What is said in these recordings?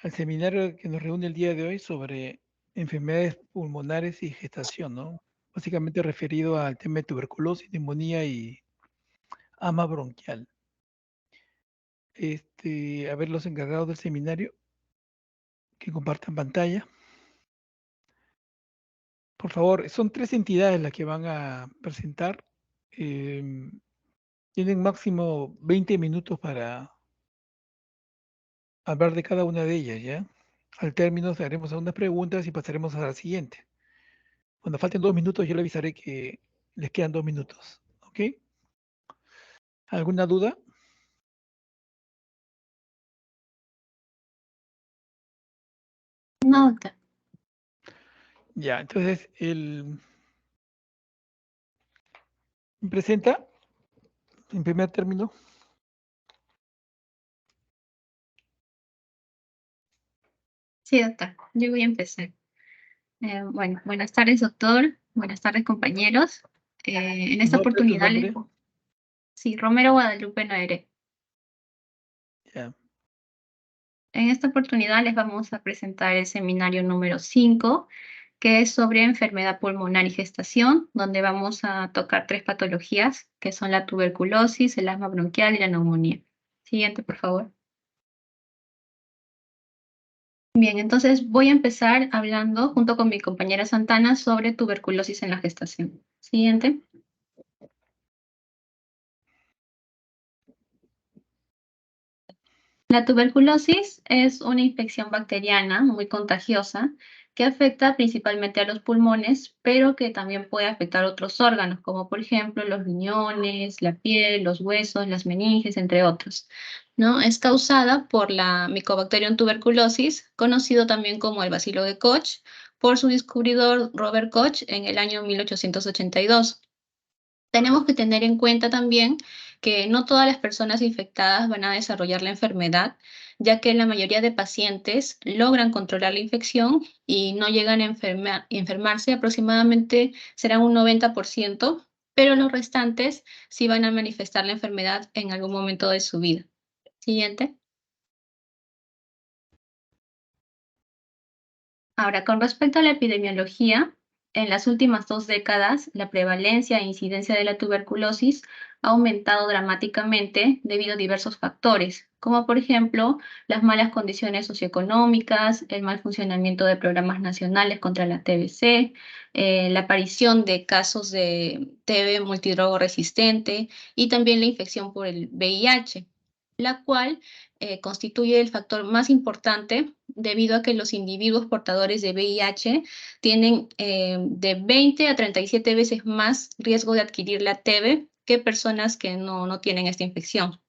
al seminario que nos reúne el día de hoy sobre enfermedades pulmonares y gestación, ¿no? Básicamente referido al tema de tuberculosis, neumonía y ama bronquial. A ver, los encargados del seminario que compartan pantalla. Por favor, son 3 entidades las que van a presentar. Tienen máximo 20 minutos para hablar de cada una de ellas, ¿ya? Al término haremos algunas preguntas y pasaremos a la siguiente. Cuando falten 2 minutos, yo le avisaré que les quedan 2 minutos, ¿ok? ¿Alguna duda? No, doctor. Ya, entonces, presenta, en primer término. Sí, doctor. Yo voy a empezar. Bueno, buenas tardes, doctor. Buenas tardes, compañeros. En esta Tu oportunidad, nombre, sí, Romero Guadalupe Noere. ya. En esta oportunidad les vamos a presentar el seminario número 5, que es sobre enfermedad pulmonar y gestación, donde vamos a tocar 3 patologías, que son la tuberculosis, el asma bronquial y la neumonía. Siguiente, por favor. Bien, entonces voy a empezar hablando junto con mi compañera Santana sobre tuberculosis en la gestación. Siguiente. La tuberculosis es una infección bacteriana muy contagiosa que afecta principalmente a los pulmones, pero que también puede afectar otros órganos, como por ejemplo los riñones, la piel, los huesos, las meninges, entre otros, ¿no? Es causada por la Mycobacterium tuberculosis, conocido también como el bacilo de Koch, por su descubridor Robert Koch en el año 1882. Tenemos que tener en cuenta también que no todas las personas infectadas van a desarrollar la enfermedad, ya que la mayoría de pacientes logran controlar la infección y no llegan a enfermarse, aproximadamente serán un 90%, pero los restantes sí van a manifestar la enfermedad en algún momento de su vida. Siguiente. Ahora, con respecto a la epidemiología, en las últimas 2 décadas, la prevalencia e incidencia de la tuberculosis ha aumentado dramáticamente debido a diversos factores, como por ejemplo las malas condiciones socioeconómicas, el mal funcionamiento de programas nacionales contra la TBC, la aparición de casos de TB multidrogo resistente y también la infección por el VIH, la cual constituye el factor más importante debido a que los individuos portadores de VIH tienen de 20 a 37 veces más riesgo de adquirir la TB que personas que no tienen esta infección.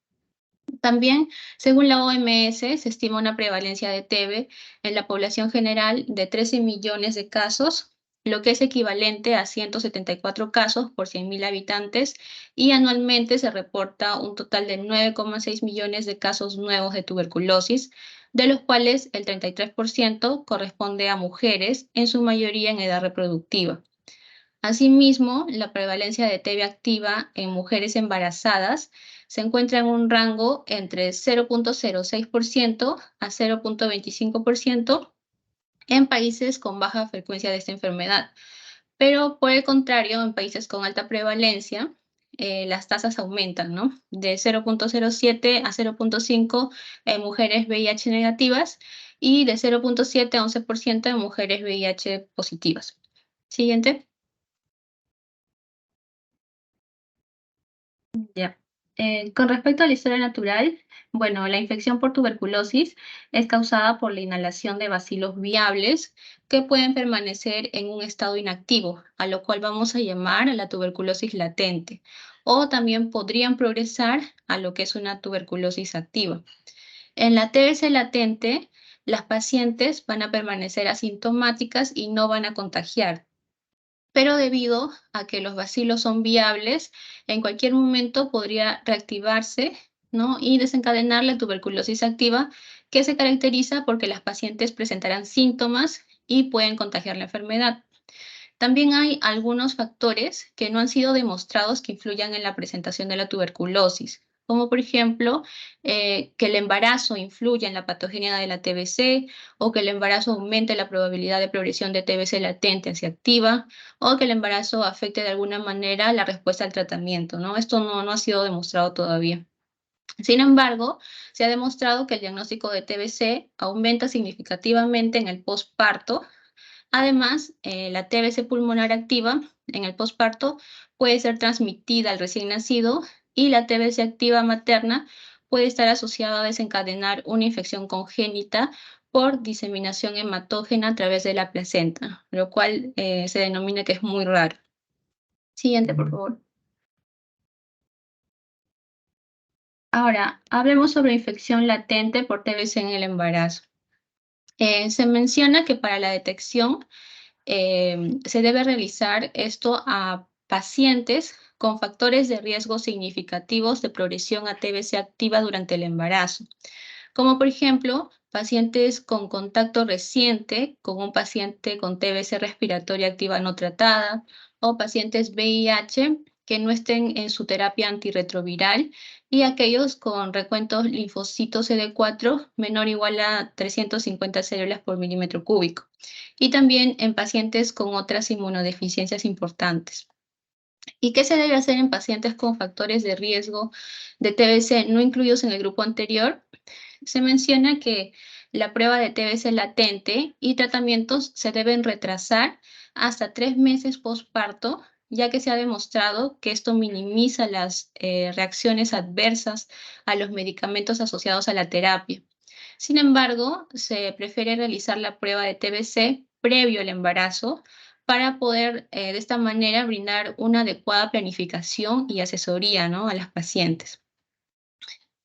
También, según la OMS, se estima una prevalencia de TB en la población general de 13 millones de casos, lo que es equivalente a 174 casos por 100.000 habitantes, y anualmente se reporta un total de 9,6 millones de casos nuevos de tuberculosis, de los cuales el 33% corresponde a mujeres, en su mayoría en edad reproductiva. Asimismo, la prevalencia de TB activa en mujeres embarazadas se encuentra en un rango entre 0,06% a 0,25% en países con baja frecuencia de esta enfermedad. Pero por el contrario, en países con alta prevalencia, las tasas aumentan, ¿no? De 0,07 a 0,5 en mujeres VIH negativas y de 0,7 a 11% en mujeres VIH positivas. Siguiente. Ya. Con respecto a la historia natural, bueno, la infección por tuberculosis es causada por la inhalación de bacilos viables que pueden permanecer en un estado inactivo, a lo cual vamos a llamar a la tuberculosis latente, o también podrían progresar a lo que es una tuberculosis activa. En la TBC latente, las pacientes van a permanecer asintomáticas y no van a contagiar, pero debido a que los bacilos son viables, en cualquier momento podría reactivarse, ¿no? Y desencadenar la tuberculosis activa, que se caracteriza porque las pacientes presentarán síntomas y pueden contagiar la enfermedad. También hay algunos factores que no han sido demostrados que influyan en la presentación de la tuberculosis, como por ejemplo que el embarazo influya en la patogenia de la TBC, o que el embarazo aumente la probabilidad de progresión de TBC latente hacia activa, o que el embarazo afecte de alguna manera la respuesta al tratamiento, ¿no? Esto no ha sido demostrado todavía. Sin embargo, se ha demostrado que el diagnóstico de TBC aumenta significativamente en el posparto. Además, la TBC pulmonar activa en el posparto puede ser transmitida al recién nacido, y la TBC activa materna puede estar asociada a desencadenar una infección congénita por diseminación hematógena a través de la placenta, lo cual se denomina que es muy raro. Siguiente, por favor. Ahora, hablemos sobre infección latente por TBC en el embarazo. Se menciona que para la detección se debe realizar esto a pacientes con factores de riesgo significativos de progresión a TBC activa durante el embarazo, como por ejemplo pacientes con contacto reciente con un paciente con TBC respiratoria activa no tratada, o pacientes VIH que no estén en su terapia antirretroviral, y aquellos con recuentos linfocitos CD4 menor o igual a 350 células por milímetro cúbico, y también en pacientes con otras inmunodeficiencias importantes. ¿Y qué se debe hacer en pacientes con factores de riesgo de TBC no incluidos en el grupo anterior? Se menciona que la prueba de TBC latente y tratamientos se deben retrasar hasta 3 meses postparto, ya que se ha demostrado que esto minimiza las reacciones adversas a los medicamentos asociados a la terapia. Sin embargo, se prefiere realizar la prueba de TBC previo al embarazo para poder de esta manera brindar una adecuada planificación y asesoría, ¿no?, a las pacientes.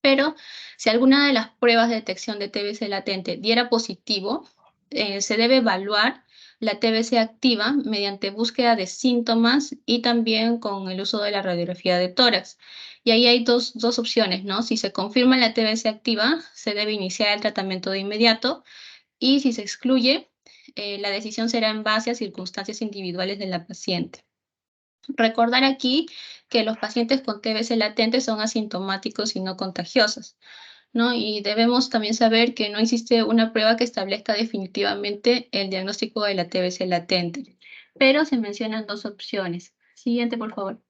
Pero si alguna de las pruebas de detección de TBC latente diera positivo, se debe evaluar la TBC activa mediante búsqueda de síntomas y también con el uso de la radiografía de tórax. Y ahí hay dos opciones, ¿no? Si se confirma la TBC activa, se debe iniciar el tratamiento de inmediato, y si se excluye, la decisión será en base a circunstancias individuales de la paciente. Recordar aquí que los pacientes con TBC latente son asintomáticos y no contagiosos, ¿no? Y debemos también saber que no existe una prueba que establezca definitivamente el diagnóstico de la TBC latente, pero se mencionan dos opciones. Siguiente, por favor.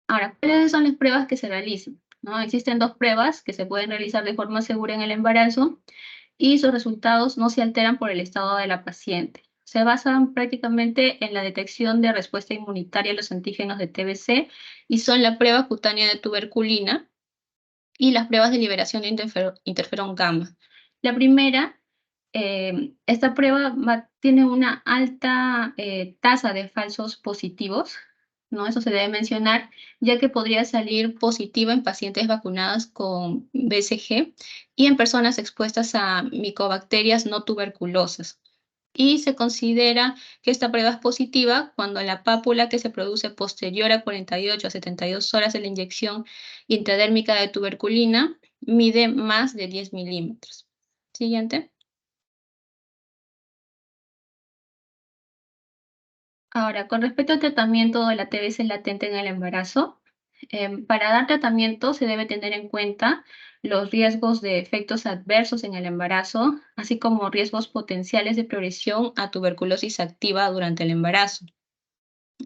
Ahora, ¿cuáles son las pruebas que se realizan? ¿No? Existen dos pruebas que se pueden realizar de forma segura en el embarazo, y sus resultados no se alteran por el estado de la paciente. Se basan prácticamente en la detección de respuesta inmunitaria a los antígenos de TBC, y son la prueba cutánea de tuberculina y las pruebas de liberación de interferón gamma. La primera, esta prueba tiene una alta tasa de falsos positivos, ¿no? Eso se debe mencionar, ya que podría salir positiva en pacientes vacunadas con BCG y en personas expuestas a micobacterias no tuberculosas. Y se considera que esta prueba es positiva cuando la pápula que se produce posterior a 48 a 72 horas de la inyección intradérmica de tuberculina mide más de 10 milímetros. Siguiente. Ahora, con respecto al tratamiento de la TBC latente en el embarazo, para dar tratamiento se debe tener en cuenta los riesgos de efectos adversos en el embarazo, así como riesgos potenciales de progresión a tuberculosis activa durante el embarazo.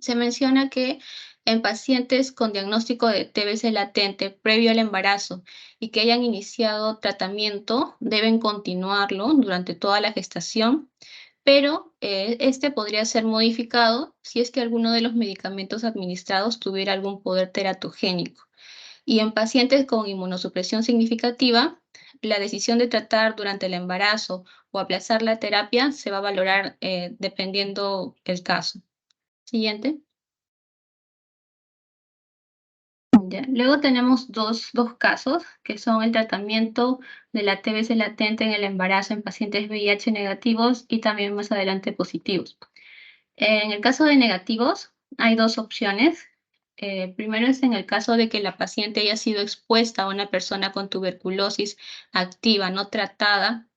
Se menciona que en pacientes con diagnóstico de TBC latente previo al embarazo y que hayan iniciado tratamiento, deben continuarlo durante toda la gestación, pero este podría ser modificado si es que alguno de los medicamentos administrados tuviera algún poder teratogénico. Y en pacientes con inmunosupresión significativa, la decisión de tratar durante el embarazo o aplazar la terapia se va a valorar dependiendo el caso. Siguiente. Ya. Luego tenemos dos casos, que son el tratamiento de la TBC latente en el embarazo en pacientes VIH negativos y también más adelante positivos. En el caso de negativos, hay dos opciones. Primero es en el caso de que la paciente haya sido expuesta a una persona con tuberculosis activa no tratada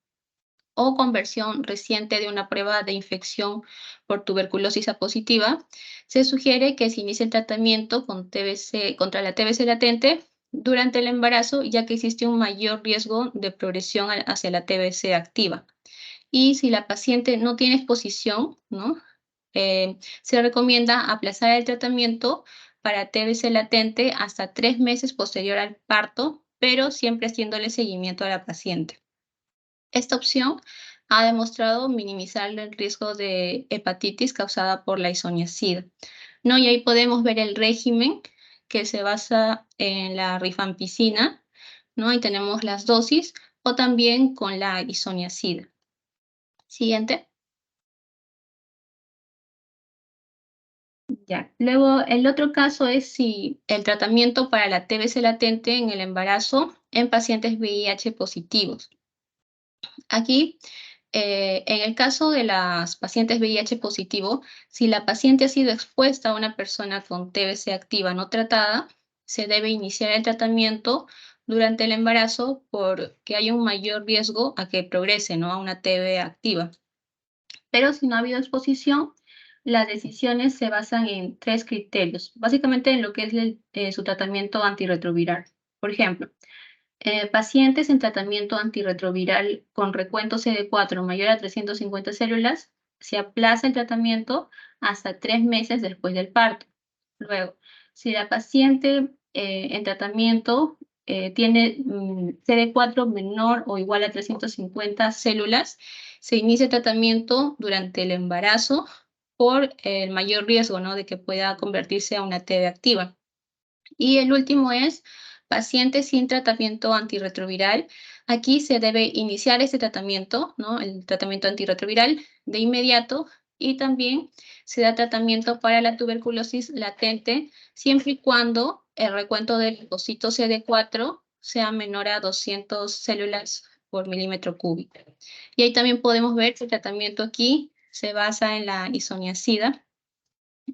o conversión reciente de una prueba de infección por tuberculosis A positiva, se sugiere que se inicie el tratamiento con TBC, contra la TBC latente durante el embarazo, ya que existe un mayor riesgo de progresión hacia la TBC activa. Y si la paciente no tiene exposición, ¿no? Se recomienda aplazar el tratamiento para TBC latente hasta 3 meses posterior al parto, pero siempre haciéndole seguimiento a la paciente. Esta opción ha demostrado minimizar el riesgo de hepatitis causada por la isoniazida, ¿no? Y ahí podemos ver el régimen que se basa en la rifampicina, ¿no? Ahí tenemos las dosis, o también con la isoniazida. Siguiente. Ya. Luego, el otro caso es si el tratamiento para la TBC latente en el embarazo en pacientes VIH positivos. Aquí, en el caso de las pacientes VIH positivo, si la paciente ha sido expuesta a una persona con TBC activa no tratada, se debe iniciar el tratamiento durante el embarazo porque hay un mayor riesgo a que progrese, ¿no?, a una TB activa. Pero si no ha habido exposición, las decisiones se basan en 3 criterios, básicamente en lo que es su tratamiento antirretroviral. Por ejemplo, pacientes en tratamiento antirretroviral con recuento CD4 mayor a 350 células, se aplaza el tratamiento hasta 3 meses después del parto. Luego, si la paciente en tratamiento tiene CD4 menor o igual a 350 células, se inicia el tratamiento durante el embarazo por el mayor riesgo, ¿no?, de que pueda convertirse a una TB activa. Y el último es pacientes sin tratamiento antirretroviral. Aquí se debe iniciar este tratamiento, ¿no?, el tratamiento antirretroviral de inmediato, y también se da tratamiento para la tuberculosis latente siempre y cuando el recuento del linfocito CD4 sea menor a 200 células por milímetro cúbico. Y ahí también podemos ver que el tratamiento aquí se basa en la isoniazida,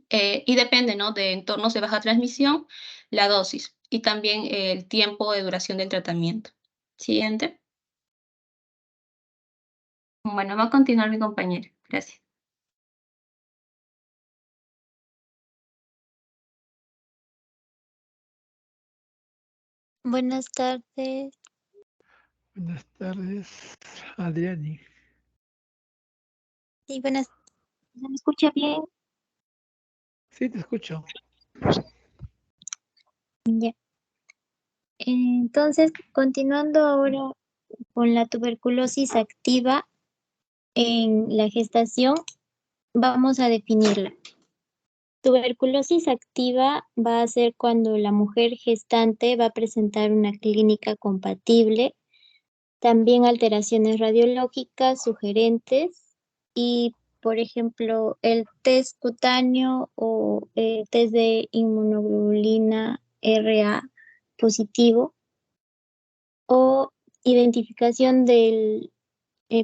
y depende, ¿no?, de entornos de baja transmisión, la dosis y también el tiempo de duración del tratamiento. Siguiente. Bueno, va a continuar mi compañera. Gracias. Buenas tardes. Buenas tardes, Adriani. Sí, buenas. ¿Se me escucha bien? Sí, te escucho. Ya. Entonces, continuando ahora con la tuberculosis activa en la gestación, vamos a definirla. Tuberculosis activa va a ser cuando la mujer gestante va a presentar una clínica compatible, también alteraciones radiológicas sugerentes y, por ejemplo, el test cutáneo o el test de inmunoglobulina RA positivo o identificación del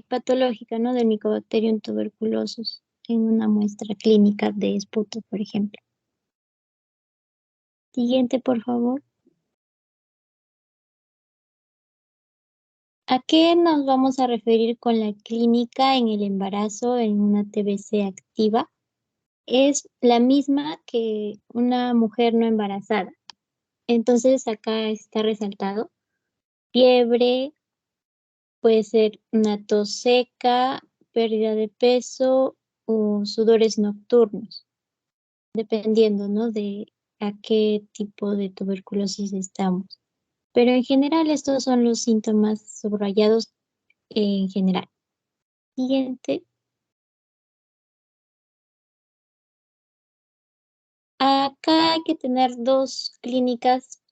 patológica, ¿no?, del Mycobacterium tuberculosis en una muestra clínica de esputo, por ejemplo. Siguiente, por favor. ¿A qué nos vamos a referir con la clínica en el embarazo en una TBC activa? Es la misma que una mujer no embarazada. Entonces, acá está resaltado fiebre, puede ser una tos seca, pérdida de peso o sudores nocturnos, dependiendo, ¿no?, de a qué tipo de tuberculosis estamos. Pero en general estos son los síntomas subrayados en general. Siguiente. Acá hay que tener 2 clínicas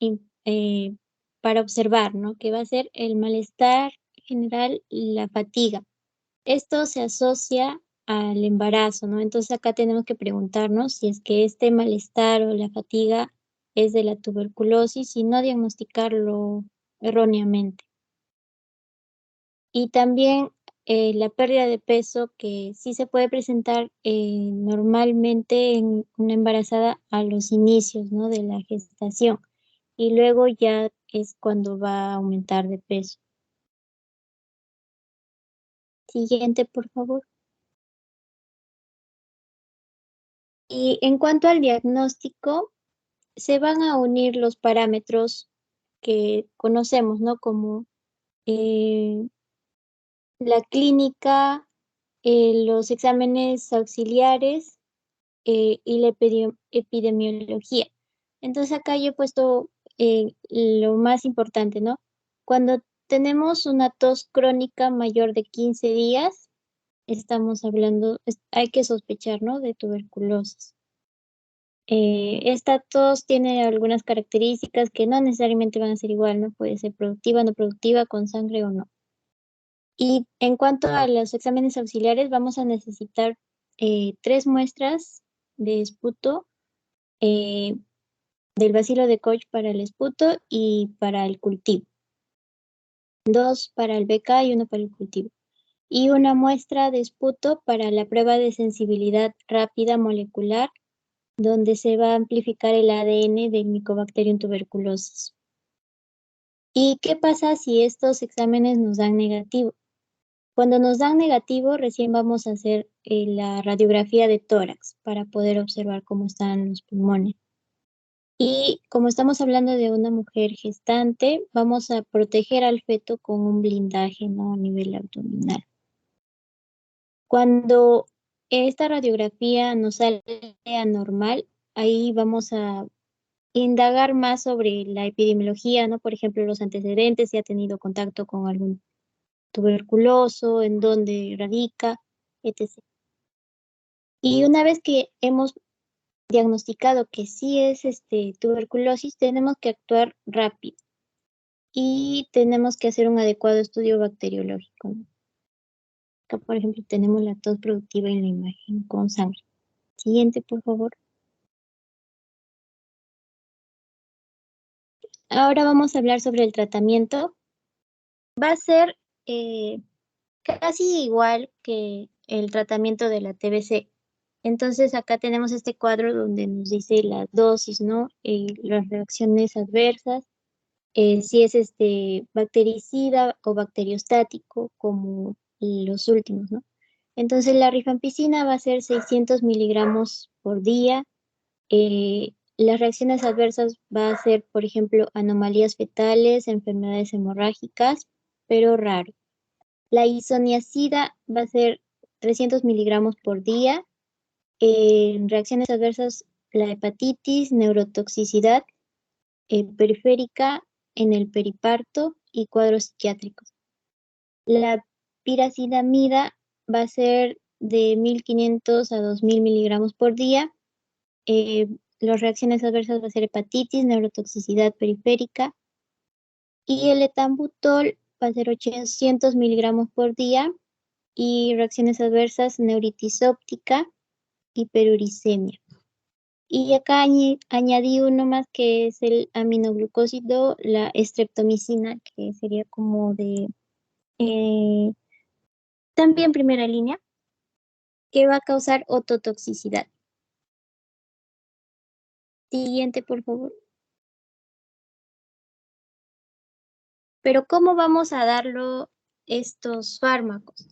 para observar, ¿no?, que va a ser el malestar general y la fatiga. Esto se asocia al embarazo, ¿no? Entonces acá tenemos que preguntarnos si es que este malestar o la fatiga es de la tuberculosis y no diagnosticarlo erróneamente. Y también la pérdida de peso que sí se puede presentar normalmente en una embarazada a los inicios, ¿no?, de la gestación, y luego ya es cuando va a aumentar de peso. Siguiente, por favor. Y en cuanto al diagnóstico, se van a unir los parámetros que conocemos, ¿no? Como la clínica, los exámenes auxiliares y la epidemiología. Entonces acá yo he puesto lo más importante, ¿no? Cuando tenemos una tos crónica mayor de 15 días, estamos hablando, hay que sospechar, ¿no? De tuberculosis. Esta tos tiene algunas características que no necesariamente van a ser igual, ¿no? Puede ser productiva, no productiva, con sangre o no. Y en cuanto a los exámenes auxiliares, vamos a necesitar 3 muestras de esputo del bacilo de Koch para el esputo y para el cultivo. 2 para el BK y 1 para el cultivo. Y una muestra de esputo para la prueba de sensibilidad rápida molecular, donde se va a amplificar el ADN del Mycobacterium tuberculosis. ¿Y qué pasa si estos exámenes nos dan negativo? Cuando nos dan negativo, recién vamos a hacer la radiografía de tórax para poder observar cómo están los pulmones. Y como estamos hablando de una mujer gestante, vamos a proteger al feto con un blindaje, ¿no? A nivel abdominal. Cuando esta radiografía nos sale anormal, ahí vamos a indagar más sobre la epidemiología, ¿no? Por ejemplo, los antecedentes, si ha tenido contacto con algún tuberculoso, en dónde radica, etc. Y una vez que hemos diagnosticado que sí es tuberculosis, tenemos que actuar rápido y tenemos que hacer un adecuado estudio bacteriológico, ¿no? Acá, por ejemplo, tenemos la tos productiva en la imagen con sangre. Siguiente, por favor. Ahora vamos a hablar sobre el tratamiento. Va a ser casi igual que el tratamiento de la TBC. Entonces acá tenemos este cuadro donde nos dice la dosis, ¿no? Las reacciones adversas, si es bactericida o bacteriostático, como los últimos, ¿no? Entonces la rifampicina va a ser 600 miligramos por día. Las reacciones adversas va a ser, por ejemplo, anomalías fetales, enfermedades hemorrágicas, pero raro. La isoniazida va a ser 300 miligramos por día. Reacciones adversas, la hepatitis, neurotoxicidad periférica en el periparto y cuadros psiquiátricos. La piracidamida va a ser de 1500 a 2000 miligramos por día. Las reacciones adversas va a ser hepatitis, neurotoxicidad periférica. Y el etambutol va a ser 800 miligramos por día. Y reacciones adversas, neuritis óptica, hiperuricemia. Y acá añadí uno más que es el aminoglucósido, la estreptomicina, que sería como de también primera línea, que va a causar ototoxicidad. Siguiente, por favor. Pero ¿cómo vamos a darlo estos fármacos?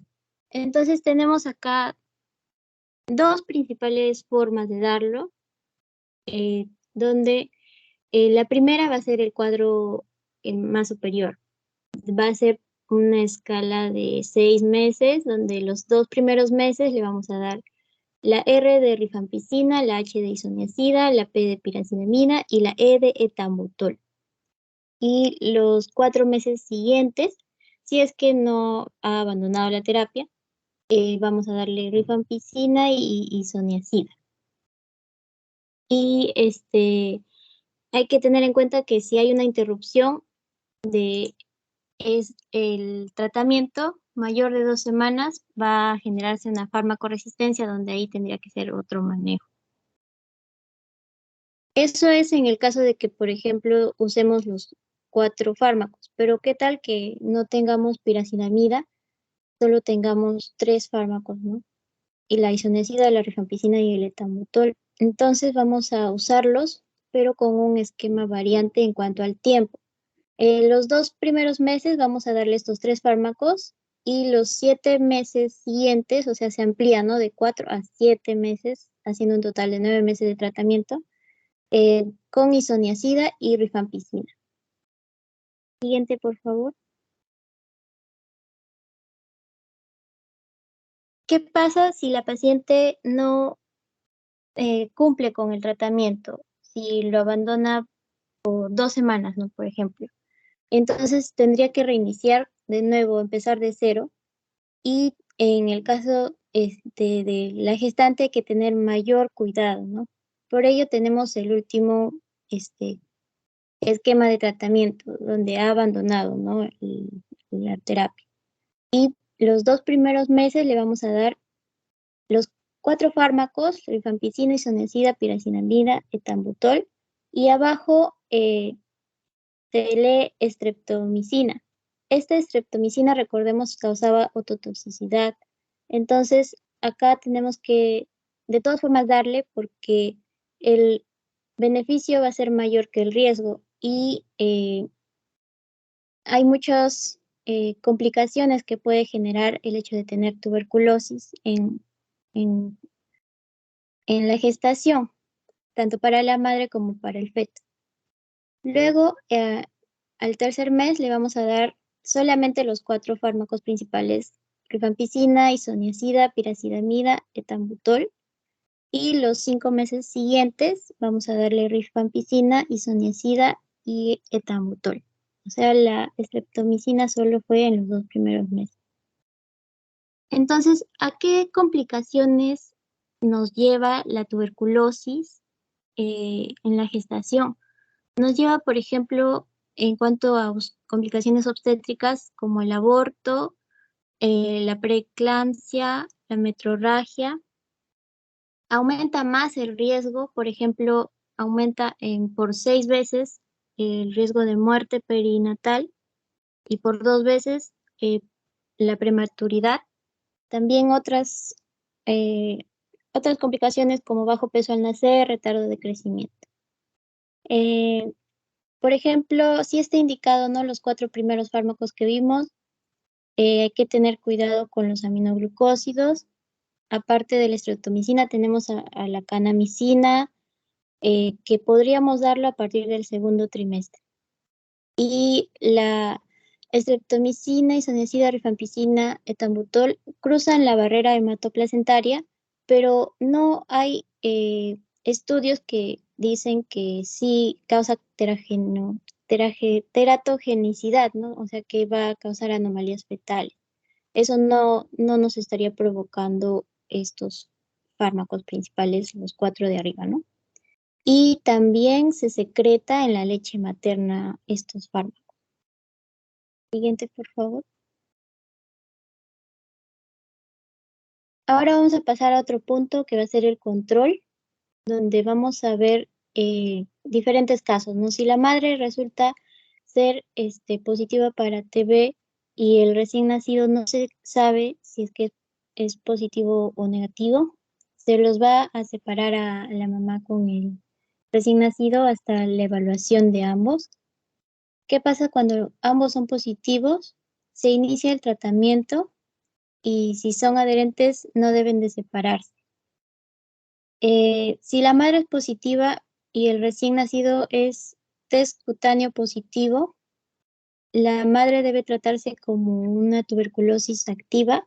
Entonces tenemos acá 2 principales formas de darlo, donde la primera va a ser el cuadro más superior. Va a ser una escala de 6 meses, donde los 2 primeros meses le vamos a dar la R de rifampicina, la H de isoniazida, la P de piracinamida y la E de etambutol. Y los 4 meses siguientes, si es que no ha abandonado la terapia, vamos a darle rifampicina y isoniazida. Y hay que tener en cuenta que si hay una interrupción de el tratamiento mayor de 2 semanas, va a generarse una farmacoresistencia donde ahí tendría que ser otro manejo. Eso es en el caso de que, por ejemplo, usemos los 4 fármacos, pero ¿qué tal que no tengamos piracinamida, solo tengamos 3 fármacos, ¿no? Y la isoniazida, la rifampicina y el etambutol. Entonces vamos a usarlos, pero con un esquema variante en cuanto al tiempo. Los 2 primeros meses vamos a darle estos 3 fármacos y los 7 meses siguientes, o sea, se amplía, ¿no? De 4 a 7 meses, haciendo un total de 9 meses de tratamiento, con isoniazida y rifampicina. Siguiente, por favor. ¿Qué pasa si la paciente no cumple con el tratamiento? Si lo abandona por 2 semanas, ¿no? Por ejemplo. Entonces tendría que reiniciar de nuevo, empezar de cero. Y en el caso de la gestante hay que tener mayor cuidado, ¿no? Por ello tenemos el último esquema de tratamiento donde ha abandonado, ¿no? la terapia. Y los 2 primeros meses le vamos a dar los 4 fármacos, rifampicina, isoniazida, piracinamida, etambutol, y abajo se lee streptomicina. Esta streptomicina, recordemos, causaba ototoxicidad. Entonces, acá tenemos que, de todas formas, darle porque el beneficio va a ser mayor que el riesgo y hay muchas complicaciones que puede generar el hecho de tener tuberculosis en la gestación, tanto para la madre como para el feto. Luego, al tercer mes le vamos a dar solamente los 4 fármacos principales: rifampicina, isoniazida, piracidamida, etambutol. Y los 5 meses siguientes vamos a darle rifampicina, isoniazida y etambutol. O sea, la streptomicina solo fue en los 2 primeros meses. Entonces, ¿a qué complicaciones nos lleva la tuberculosis en la gestación? Nos lleva, por ejemplo, en cuanto a complicaciones obstétricas como el aborto, la preeclampsia, la metrorragia. Aumenta más el riesgo, por ejemplo, aumenta por 6 veces el riesgo de muerte perinatal y por 2 veces la prematuridad. También otras complicaciones como bajo peso al nacer, retardo de crecimiento. Por ejemplo, si está indicado, ¿no?, los 4 primeros fármacos que vimos, hay que tener cuidado con los aminoglucósidos. Aparte de la streptomicina, tenemos a la kanamicina, que podríamos darlo a partir del segundo trimestre. Y la streptomicina, isoniazida, rifampicina, etambutol cruzan la barrera hematoplacentaria, pero no hay estudios que dicen que sí causa teratogenicidad, ¿no? O sea, que va a causar anomalías fetales. Eso no nos estaría provocando estos fármacos principales, los 4 de arriba, ¿no? Y también se secreta en la leche materna estos fármacos. Siguiente, por favor. Ahora vamos a pasar a otro punto que va a ser el control, donde vamos a ver diferentes casos, ¿no? Si la madre resulta ser positiva para TB y el recién nacido no se sabe si es que es positivo o negativo, se los va a separar a la mamá con el recién nacido hasta la evaluación de ambos. ¿Qué pasa cuando ambos son positivos? Se inicia el tratamiento y si son adherentes no deben de separarse. Si la madre es positiva y el recién nacido es test cutáneo positivo, la madre debe tratarse como una tuberculosis activa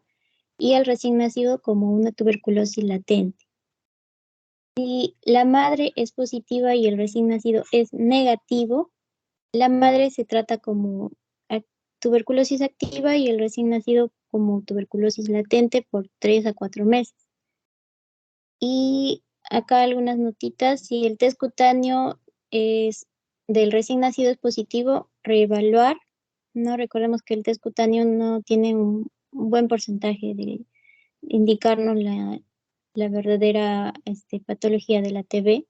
y el recién nacido como una tuberculosis latente. Si la madre es positiva y el recién nacido es negativo, la madre se trata como tuberculosis activa y el recién nacido como tuberculosis latente por 3 a 4 meses. Y acá algunas notitas: si el test cutáneo del recién nacido es positivo, reevaluar. No, recordemos que el test cutáneo no tiene un buen porcentaje de indicarnos la verdadera patología de la TB.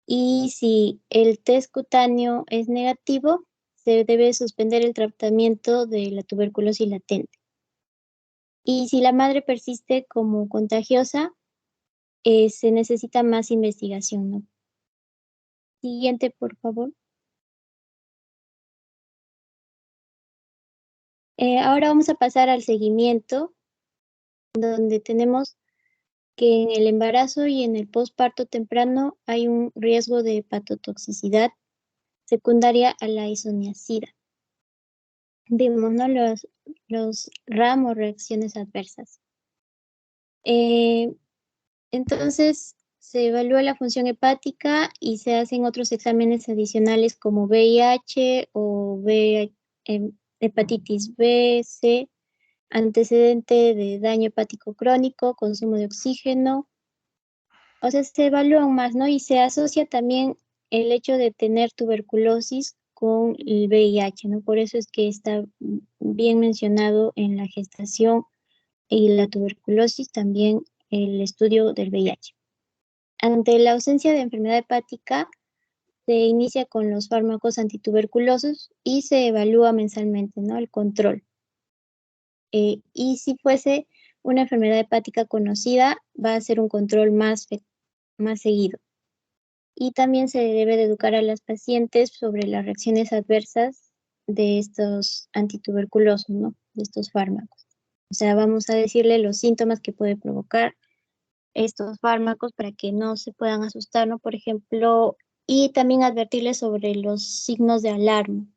Y si el test cutáneo es negativo, se debe suspender el tratamiento de la tuberculosis latente. Y si la madre persiste como contagiosa, se necesita más investigación, ¿no? Siguiente, por favor. Ahora vamos a pasar al seguimiento, donde tenemos que en el embarazo y en el posparto temprano hay un riesgo de hepatotoxicidad secundaria a la isoniazida. Vimos, ¿no? Los ramos, reacciones adversas. Entonces, se evalúa la función hepática y se hacen otros exámenes adicionales como VIH o hepatitis B, C, antecedente de daño hepático crónico, consumo de oxígeno. O sea, se evalúan más, ¿no? Y se asocia también el hecho de tener tuberculosis con el VIH, ¿no? Por eso es que está bien mencionado en la gestación y la tuberculosis también el estudio del VIH. Ante la ausencia de enfermedad hepática, se inicia con los fármacos antituberculosos y se evalúa mensualmente, ¿no? El control. Y si fuese una enfermedad hepática conocida, va a ser un control más seguido. Y también se debe de educar a las pacientes sobre las reacciones adversas de estos antituberculosos, ¿no? De estos fármacos. O sea, vamos a decirle los síntomas que puede provocar estos fármacos para que no se puedan asustar, ¿no? Por ejemplo, y también advertirles sobre los signos de alarma.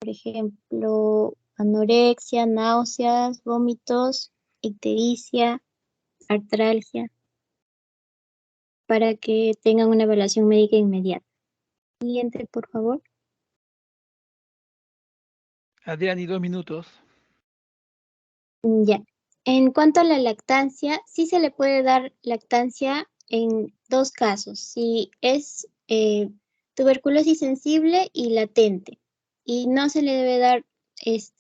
Por ejemplo, anorexia, náuseas, vómitos, ictericia, artralgia, para que tengan una evaluación médica inmediata. Siguiente, por favor. Adriani, 2 minutos. Ya. En cuanto a la lactancia, sí se le puede dar lactancia en dos casos, si es tuberculosis sensible y latente. Y no se le debe dar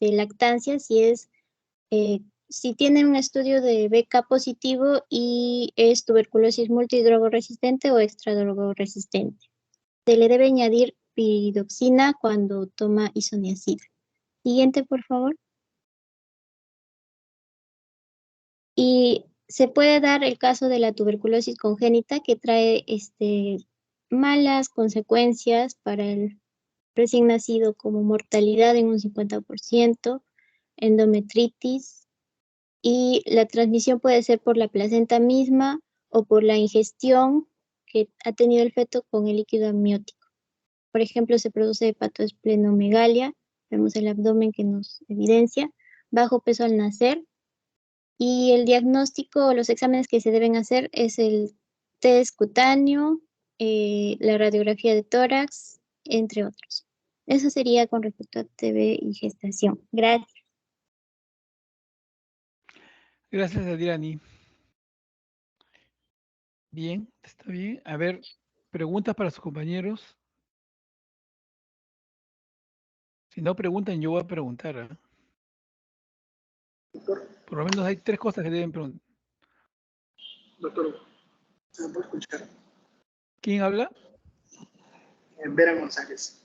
lactancia si tiene un estudio de BK positivo y es tuberculosis multidrogoresistente o extradrogoresistente. Se le debe añadir piridoxina cuando toma isoniazida. Siguiente, por favor. Y se puede dar el caso de la tuberculosis congénita que trae malas consecuencias para el recién nacido, como mortalidad en un 50%, endometritis, y la transmisión puede ser por la placenta misma o por la ingestión que ha tenido el feto con el líquido amniótico. Por ejemplo, se produce hepatoesplenomegalia, vemos el abdomen que nos evidencia, bajo peso al nacer. Y el diagnóstico o los exámenes que se deben hacer es el test cutáneo, la radiografía de tórax, entre otros. Eso sería con respecto a TB y gestación. Gracias. Gracias, Adriani. Bien, está bien. A ver, preguntas para sus compañeros. Si no preguntan, yo voy a preguntar. ¿Ah? Por lo menos hay 3 cosas que deben preguntar. Doctor, ¿se me puede escuchar? ¿Quién habla? Vera González.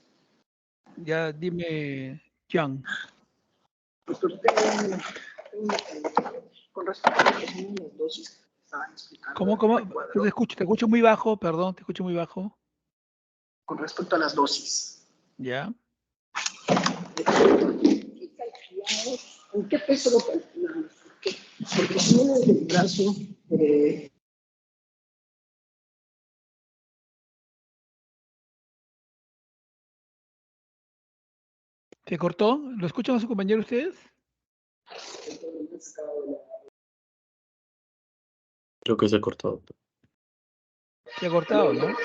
Ya dime, Jan. Doctor, con respecto a las dosis que estaban explicando. ¿Cómo? Te escucho muy bajo, perdón, te escucho muy bajo. Con respecto a las dosis. ¿Ya? ¿En qué peso lo calculamos? Porque si viene desde el brazo, ¿Se cortó? ¿Lo escuchan a su compañero ustedes? Creo que se ha cortado. Se ha cortado, ¿no?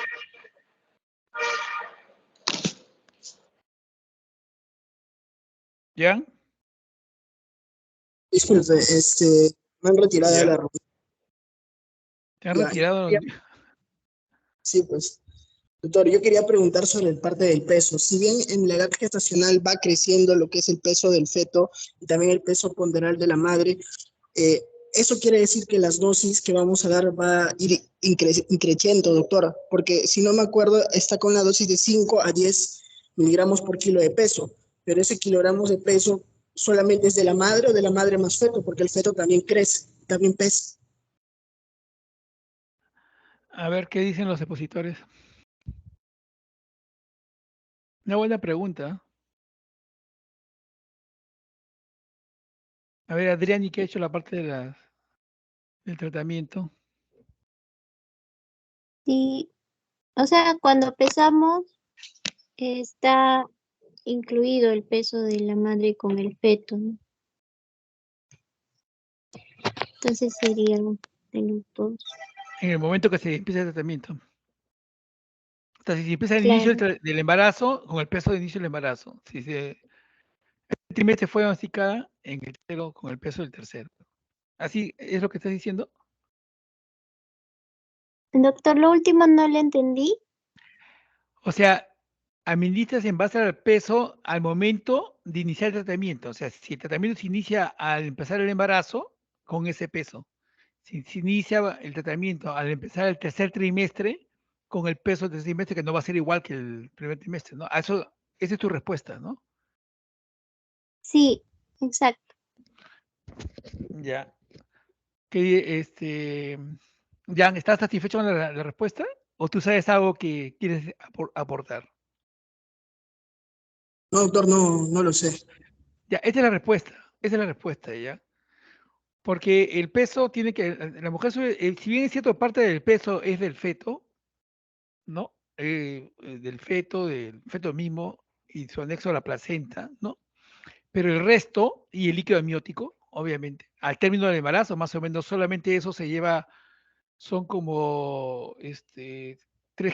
¿Jan? disculpe, me han retirado de ¿Ya? la reunión. ¿Te han Ya, retirado? sí, pues. Doctor, yo quería preguntar sobre el parte del peso. Si bien en la edad gestacional va creciendo lo que es el peso del feto y también el peso ponderal de la madre, eso quiere decir que las dosis que vamos a dar va a ir increciendo, doctora, porque si no me acuerdo, está con la dosis de 5 a 10 miligramos por kilo de peso, pero ese kilogramos de peso solamente es de la madre o de la madre más feto, porque el feto también crece, también pesa. A ver, ¿qué dicen los expositores? Una buena pregunta. A ver, Adriani, ¿qué ha hecho la parte del tratamiento? Sí, o sea, cuando pesamos está incluido el peso de la madre con el feto, ¿no? Entonces sería de los dos. En el momento que se empieza el tratamiento. O sea, si se empieza al inicio Claro, del embarazo, con el peso de inicio del embarazo. Si el trimestre fue diagnosticada, en el tercero, con el peso del tercero. ¿Así es lo que estás diciendo? doctor, lo último no le entendí. O sea, administras en base al peso al momento de iniciar el tratamiento. O sea, si el tratamiento se inicia al empezar el embarazo, con ese peso. Si se inicia el tratamiento al empezar el tercer trimestre, con el peso del tercer trimestre, que no va a ser igual que el primer trimestre, ¿no? Esa es tu respuesta, ¿no? Sí, exacto. Ya. Jan, ¿estás satisfecho con la respuesta? ¿O tú sabes algo que quieres aportar? No, doctor, no lo sé. Ya, esta es la respuesta. Esa es la respuesta, ¿ya? Porque el peso tiene que, la mujer sube, si bien es cierto, parte del peso es del feto, ¿no? Del feto mismo y su anexo a la placenta, ¿no? Pero el resto, y el líquido amniótico, obviamente, al término del embarazo, más o menos, solamente eso se lleva, son como 3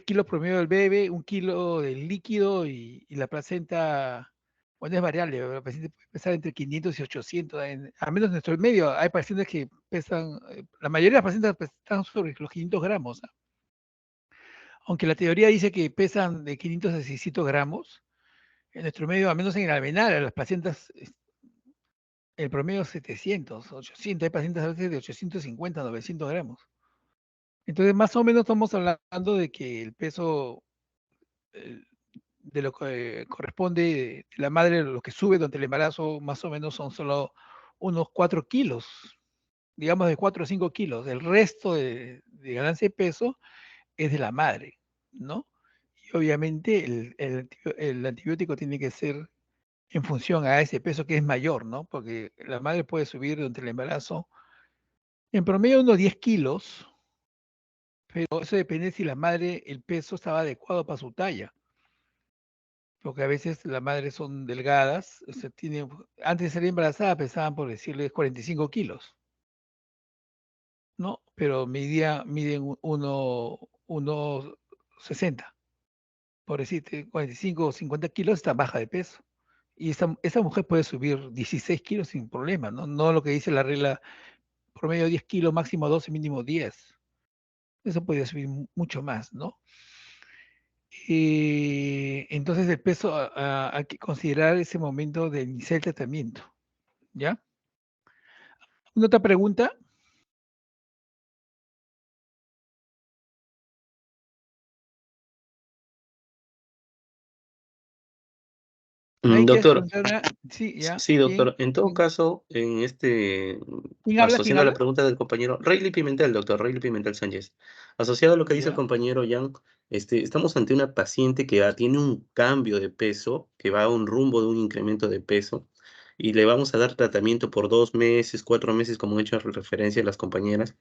kilos promedio del bebé, 1 kilo del líquido y la placenta, bueno, es variable, la placenta puede pesar entre 500 y 800, al menos en nuestro medio hay pacientes que pesan, la mayoría de las placentas están sobre los 500 gramos, ¿ah? Aunque la teoría dice que pesan de 500 a 600 gramos, en nuestro medio, al menos en el alvenar, las placentas, el promedio es 700, 800, hay pacientes a veces de 850, 900 gramos. Entonces, más o menos estamos hablando de que el peso eh, de lo que corresponde de la madre, lo que sube durante el embarazo, más o menos son solo unos 4 kilos, digamos de 4 a 5 kilos. El resto de ganancia de peso es de la madre, ¿no? Y obviamente el antibiótico tiene que ser en función a ese peso que es mayor, ¿no? Porque la madre puede subir durante el embarazo en promedio unos 10 kilos, pero eso depende si la madre, el peso estaba adecuado para su talla. Porque a veces las madres son delgadas, o sea, antes de salir embarazada pesaban, por decirles, 45 kilos, ¿no? Pero miden 1,60. Por decirte, 45 o 50 kilos está baja de peso. Y esa mujer puede subir 16 kilos sin problema, ¿no? No lo que dice la regla, promedio 10 kilos, máximo 12, mínimo 10. Eso podría subir mucho más, ¿no? Entonces el peso hay que considerar ese momento de iniciar el tratamiento, ¿ya? ¿Una otra pregunta? ¿Nadie quiere Doctor, preguntar nada? Sí, ya. sí, ¿Quién? doctor. En todo caso, ¿Quién habla? ¿Quién asociado a la habla? pregunta del compañero, Rayleigh Pimentel, doctor, Rayleigh Pimentel Sánchez. Asociado a lo que dice el Ya. compañero Jan, estamos ante una paciente que tiene un cambio de peso, que va a un rumbo de un incremento de peso, y le vamos a dar tratamiento por 2 meses, 4 meses, como han hecho referencia las compañeras,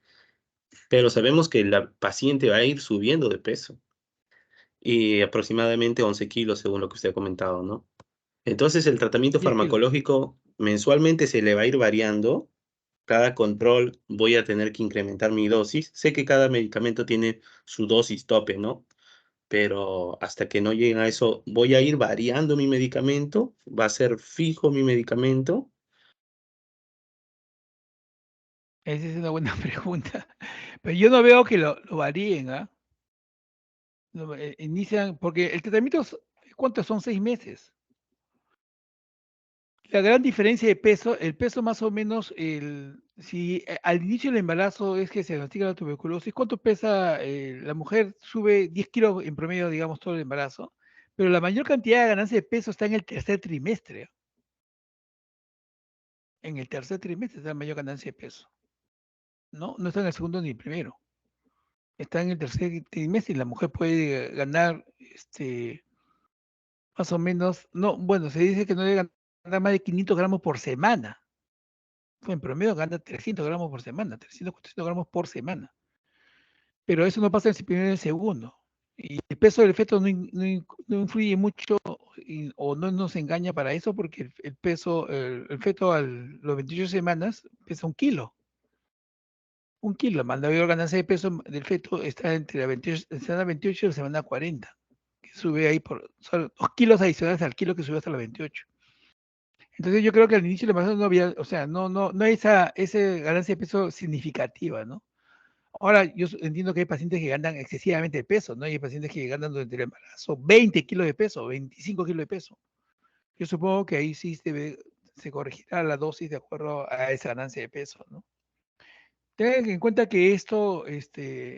pero sabemos que la paciente va a ir subiendo de peso, y aproximadamente 11 kilos, según lo que usted ha comentado, ¿no? Entonces, el tratamiento 10 kilos. farmacológico mensualmente se le va a ir variando. Cada control voy a tener que incrementar mi dosis. Sé que cada medicamento tiene su dosis tope, ¿no? Pero hasta que no lleguen a eso, voy a ir variando mi medicamento. Va a ser fijo mi medicamento. Esa es una buena pregunta. Pero yo no veo que lo varíen, ¿ah? No, inician, porque el tratamiento, ¿cuántos son? 6 meses. La gran diferencia de peso, el peso más o menos, si al inicio del embarazo es que se diagnostica la tuberculosis, ¿cuánto pesa? La mujer sube 10 kilos en promedio, digamos, todo el embarazo, pero la mayor cantidad de ganancia de peso está en el tercer trimestre. En el tercer trimestre está la mayor ganancia de peso, ¿no? No está en el segundo ni el primero. Está en el tercer trimestre y la mujer puede ganar, más o menos, no, bueno, se dice que no debe ganar más de 500 gramos por semana. en promedio gana 300 gramos por semana, 300, 400 gramos por semana. Pero eso no pasa en el primero y en el segundo. Y el peso del feto no influye mucho o no nos engaña para eso porque el peso, el feto a los 28 semanas pesa 1 kilo. 1 kilo, la mayor ganancia de peso del feto está entre la 28, semana 28 y la semana 40, que sube ahí por solo 2 kilos adicionales al kilo que sube hasta la 28. Entonces yo creo que al inicio del embarazo no había, o sea, no hay esa ganancia de peso significativa, ¿no? Ahora, yo entiendo que hay pacientes que ganan excesivamente de peso, ¿no? Hay pacientes que ganan durante el embarazo 20 kilos de peso, 25 kilos de peso. Yo supongo que ahí sí se corregirá la dosis de acuerdo a esa ganancia de peso, ¿no? Tengan en cuenta que esto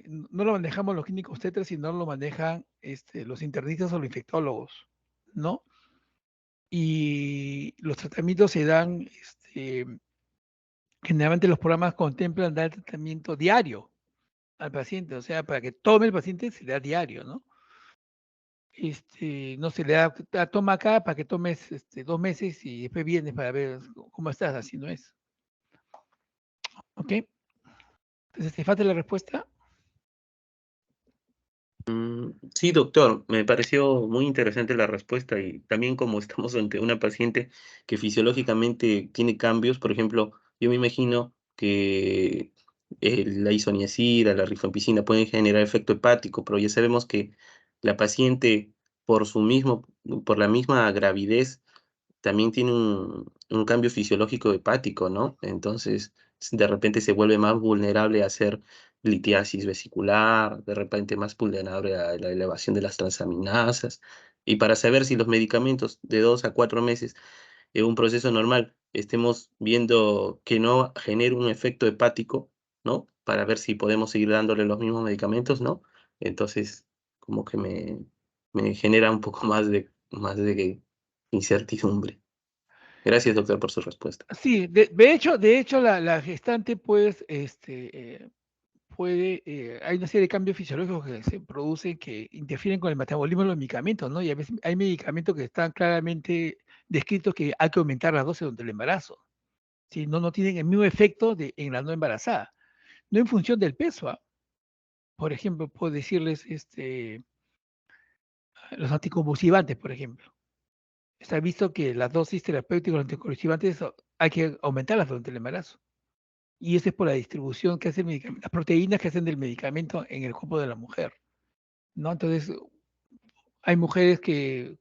no lo manejamos los clínicos obstetras, sino lo manejan los internistas o los infectólogos, ¿no? Y los tratamientos se dan, generalmente los programas contemplan dar tratamiento diario al paciente, o sea, para que tome el paciente se le da diario, ¿no? No se le da, toma acá para que tomes 2 meses y después vienes para ver cómo estás, así no es. ¿Ok? Entonces, ¿te falta la respuesta? Sí, doctor, me pareció muy interesante la respuesta y también como estamos ante una paciente que fisiológicamente tiene cambios, por ejemplo, yo me imagino que la isoniazida, la rifampicina pueden generar efecto hepático, pero ya sabemos que la paciente por la misma gravidez también tiene un cambio fisiológico hepático, ¿no? Entonces, de repente se vuelve más vulnerable a hacer litiasis vesicular, de repente más vulnerable a la elevación de las transaminasas. Y para saber si los medicamentos de 2 a 4 meses en un proceso normal estemos viendo que no genere un efecto hepático, ¿no? Para ver si podemos seguir dándole los mismos medicamentos, ¿no? Entonces, como que me genera un poco más de incertidumbre. Gracias, doctor, por su respuesta. Sí, de hecho la gestante pues, hay una serie de cambios fisiológicos que se producen que interfieren con el metabolismo de los medicamentos, ¿no? Y a veces hay medicamentos que están claramente descritos que hay que aumentar la dosis durante el embarazo. Si no, no tienen el mismo efecto en la no embarazada. No en función del peso, ¿ah? Por ejemplo, puedo decirles los anticonvulsivantes, por ejemplo. Está visto que las dosis terapéuticas de los anticonvulsivantes hay que aumentarlas durante el embarazo. Y eso es por la distribución que hace el medicamento, las proteínas que hacen del medicamento en el cuerpo de la mujer, ¿no? Entonces, hay mujeres que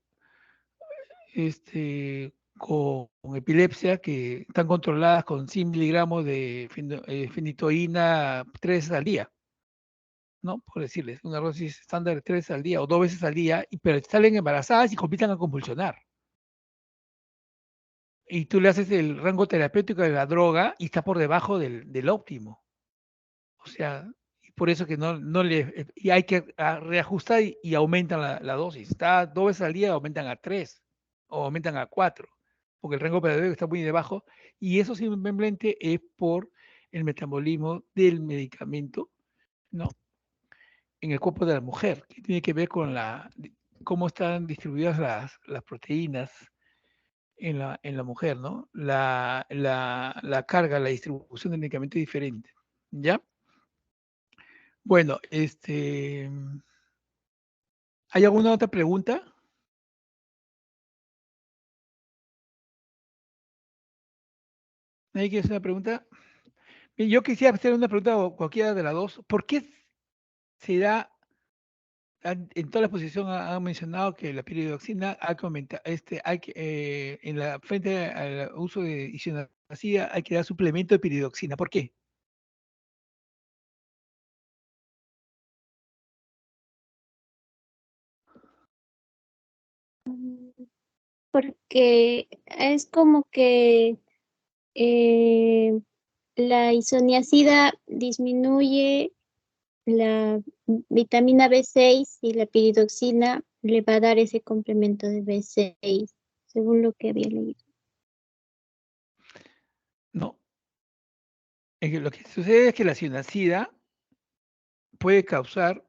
con epilepsia que están controladas con 100 miligramos de fenitoína 3 veces al día, ¿no? Por decirles, una dosis estándar de 3 veces al día o 2 veces al día, pero salen embarazadas y comienzan a convulsionar. Y tú le haces el rango terapéutico de la droga y está por debajo del óptimo. O sea, y por eso que y hay que reajustar y aumentan la dosis. Está 2 veces al día, aumentan a 3 o aumentan a 4, porque el rango terapéutico está muy debajo. Y eso simplemente es por el metabolismo del medicamento, ¿no? En el cuerpo de la mujer, que tiene que ver con cómo están distribuidas las proteínas en la mujer, ¿no? La carga, la distribución del medicamento es diferente, ¿ya? Bueno, ¿hay alguna otra pregunta? ¿Nadie quiere hacer una pregunta? Bien, yo quisiera hacer una pregunta a cualquiera de las dos. ¿Por qué se da, en toda la exposición han mencionado que la piridoxina hay que aumentar, en la frente al uso de isoniazida hay que dar suplemento de piridoxina? ¿Por qué? Porque es como que la isoniazida disminuye la vitamina B6 y la piridoxina le va a dar ese complemento de B6, según lo que había leído. No. Lo que sucede es que la isoniazida puede causar,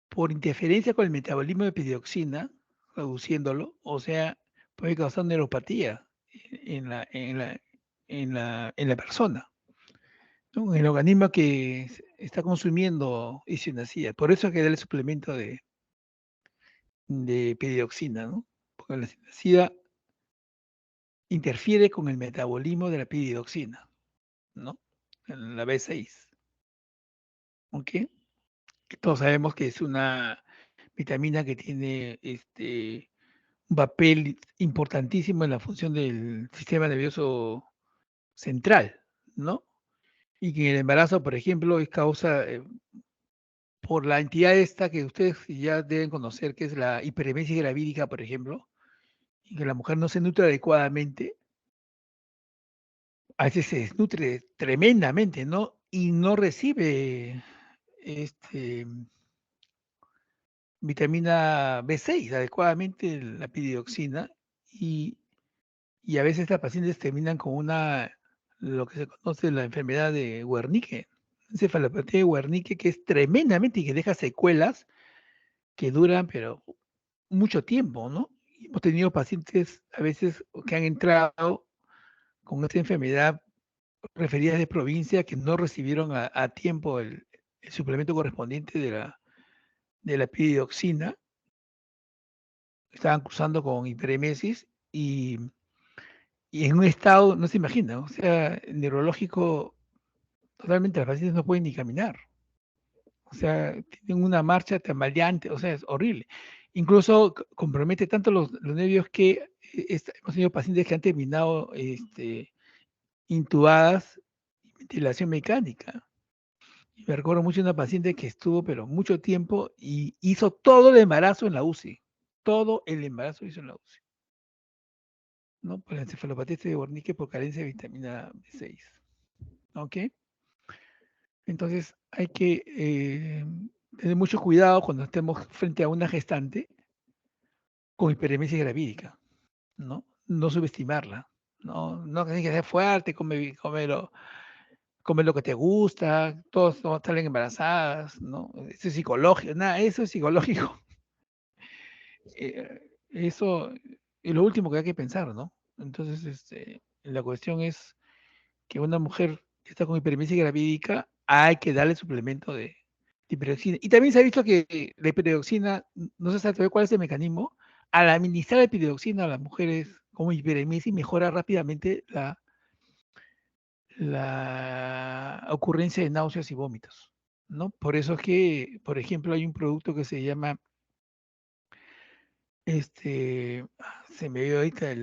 por interferencia con el metabolismo de piridoxina, reduciéndolo, o sea, puede causar neuropatía en en la persona, ¿no? En el organismo que está consumiendo isoniazida. Por eso hay que darle suplemento de piridoxina, ¿no? Porque la isoniazida interfiere con el metabolismo de la piridoxina, ¿no? En la B6, ¿ok? Todos sabemos que es una vitamina que tiene un papel importantísimo en la función del sistema nervioso central, ¿no? Y que en el embarazo, por ejemplo, es causa por la entidad esta que ustedes ya deben conocer, que es la hiperemesis gravídica, por ejemplo, y que la mujer no se nutre adecuadamente, a veces se desnutre tremendamente, ¿no? Y no recibe vitamina B6 adecuadamente, la piridoxina, y, y a veces las pacientes terminan con lo que se conoce la enfermedad de Wernicke, encefalopatía de Wernicke, que es tremendamente y que deja secuelas que duran, pero mucho tiempo, ¿no? Y hemos tenido pacientes a veces que han entrado con esta enfermedad referidas de provincia que no recibieron a tiempo el suplemento correspondiente de la piridoxina, estaban cursando con hiperemesis y en un estado, no se imagina, o sea, neurológico, totalmente las pacientes no pueden ni caminar. O sea, tienen una marcha tambaleante, o sea, es horrible. Incluso compromete tanto los nervios que hemos tenido pacientes que han terminado intubadas y ventilación mecánica. Y me recuerdo mucho una paciente que estuvo, pero mucho tiempo, y hizo todo el embarazo en la UCI. Todo el embarazo hizo en la UCI. ¿No? Por la encefalopatía de Wernicke por carencia de vitamina B6. ¿Ok? Entonces hay que tener mucho cuidado cuando estemos frente a una gestante con hiperemesis gravídica, ¿no? No subestimarla, no tienes que ser fuerte, come lo que te gusta, todos salen embarazadas, ¿no? Eso es psicológico, nada, eso es psicológico. Eso es lo último que hay que pensar, ¿no? Entonces, la cuestión es que una mujer que está con hiperemesis gravídica hay que darle suplemento de hiperedoxina. Y también se ha visto que la hiperedoxina, no se sabe todavía cuál es el mecanismo, al administrar hiperedoxina a las mujeres con hiperemesis mejora rápidamente la ocurrencia de náuseas y vómitos, ¿no? Por eso es que, por ejemplo, hay un producto que se llama, se me dio ahorita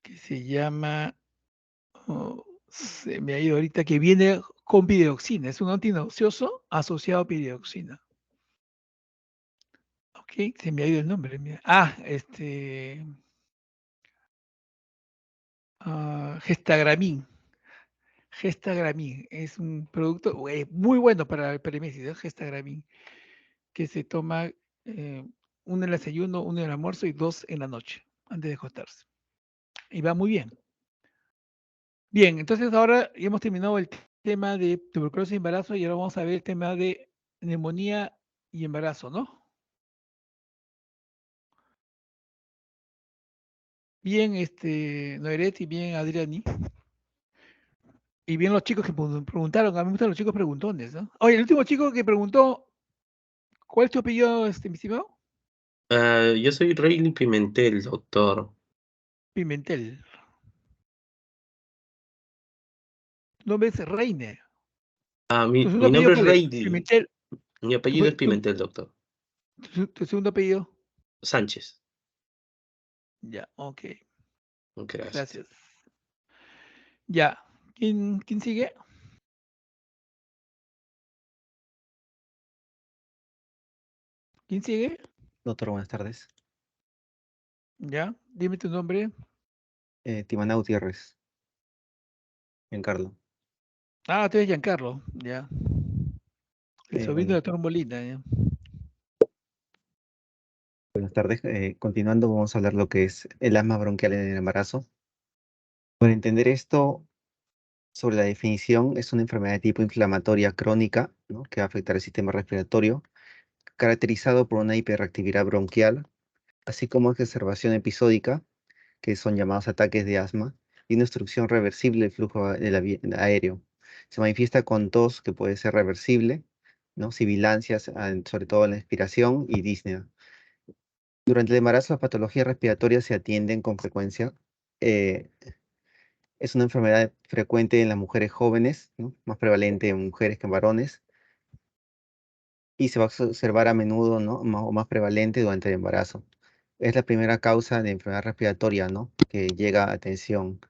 que se llama, se me ha ido ahorita, que viene con piridoxina, es un antinauseoso asociado a piridoxina. Ok, se me ha ido el nombre. Mira. Gestagramin. Gestagramin es un producto muy bueno para la hiperemesis, ¿no? Gestagramin, que se toma uno en el desayuno, uno en el almuerzo y 2 en la noche, antes de acostarse. Y va muy bien. Bien, entonces ahora ya hemos terminado el tema de tuberculosis y embarazo y ahora vamos a ver el tema de neumonía y embarazo, ¿no? Bien, Noeret y bien Adriani. Y bien los chicos que preguntaron, a mí me gustan los chicos preguntones, ¿no? Oye, el último chico que preguntó, ¿cuál es tu apellido, mi estimado? Yo soy Rayleigh Pimentel, doctor. Pimentel. Tu nombre es Reiner. Mi ¿Tu segundo apellido nombre es cuál es? Rayleigh. Pimentel. Mi ¿Tu, apellido es tu- Pimentel, doctor. tu segundo apellido? Sánchez. Ya, ok. Gracias. Gracias. Ya. ¿Quién sigue? ¿Quién sigue? Doctor, buenas tardes. Ya. Dime tu nombre. Timana Gutiérrez, Giancarlo. Ah, tú eres Giancarlo. Ya. El sobrino Bueno, de Doctor Molina. Ya. buenas tardes. Continuando, vamos a hablar lo que es el asma bronquial en el embarazo. Para entender esto, sobre la definición, es una enfermedad de tipo inflamatoria crónica, ¿no? Que va a afectar el sistema respiratorio, caracterizado por una hiperactividad bronquial, así como exacerbación episódica, que son llamados ataques de asma, y una obstrucción reversible del flujo aéreo. Se manifiesta con tos que puede ser reversible, ¿no? Sibilancias, sobre todo en la expiración, y disnea. Durante el embarazo, las patologías respiratorias se atienden con frecuencia. Eh, es una enfermedad frecuente en las mujeres jóvenes, ¿no? Más prevalente en mujeres que en varones, y se va a observar a menudo, ¿no? O más prevalente durante el embarazo. Es la primera causa de enfermedad respiratoria, ¿no? Que llega a atención.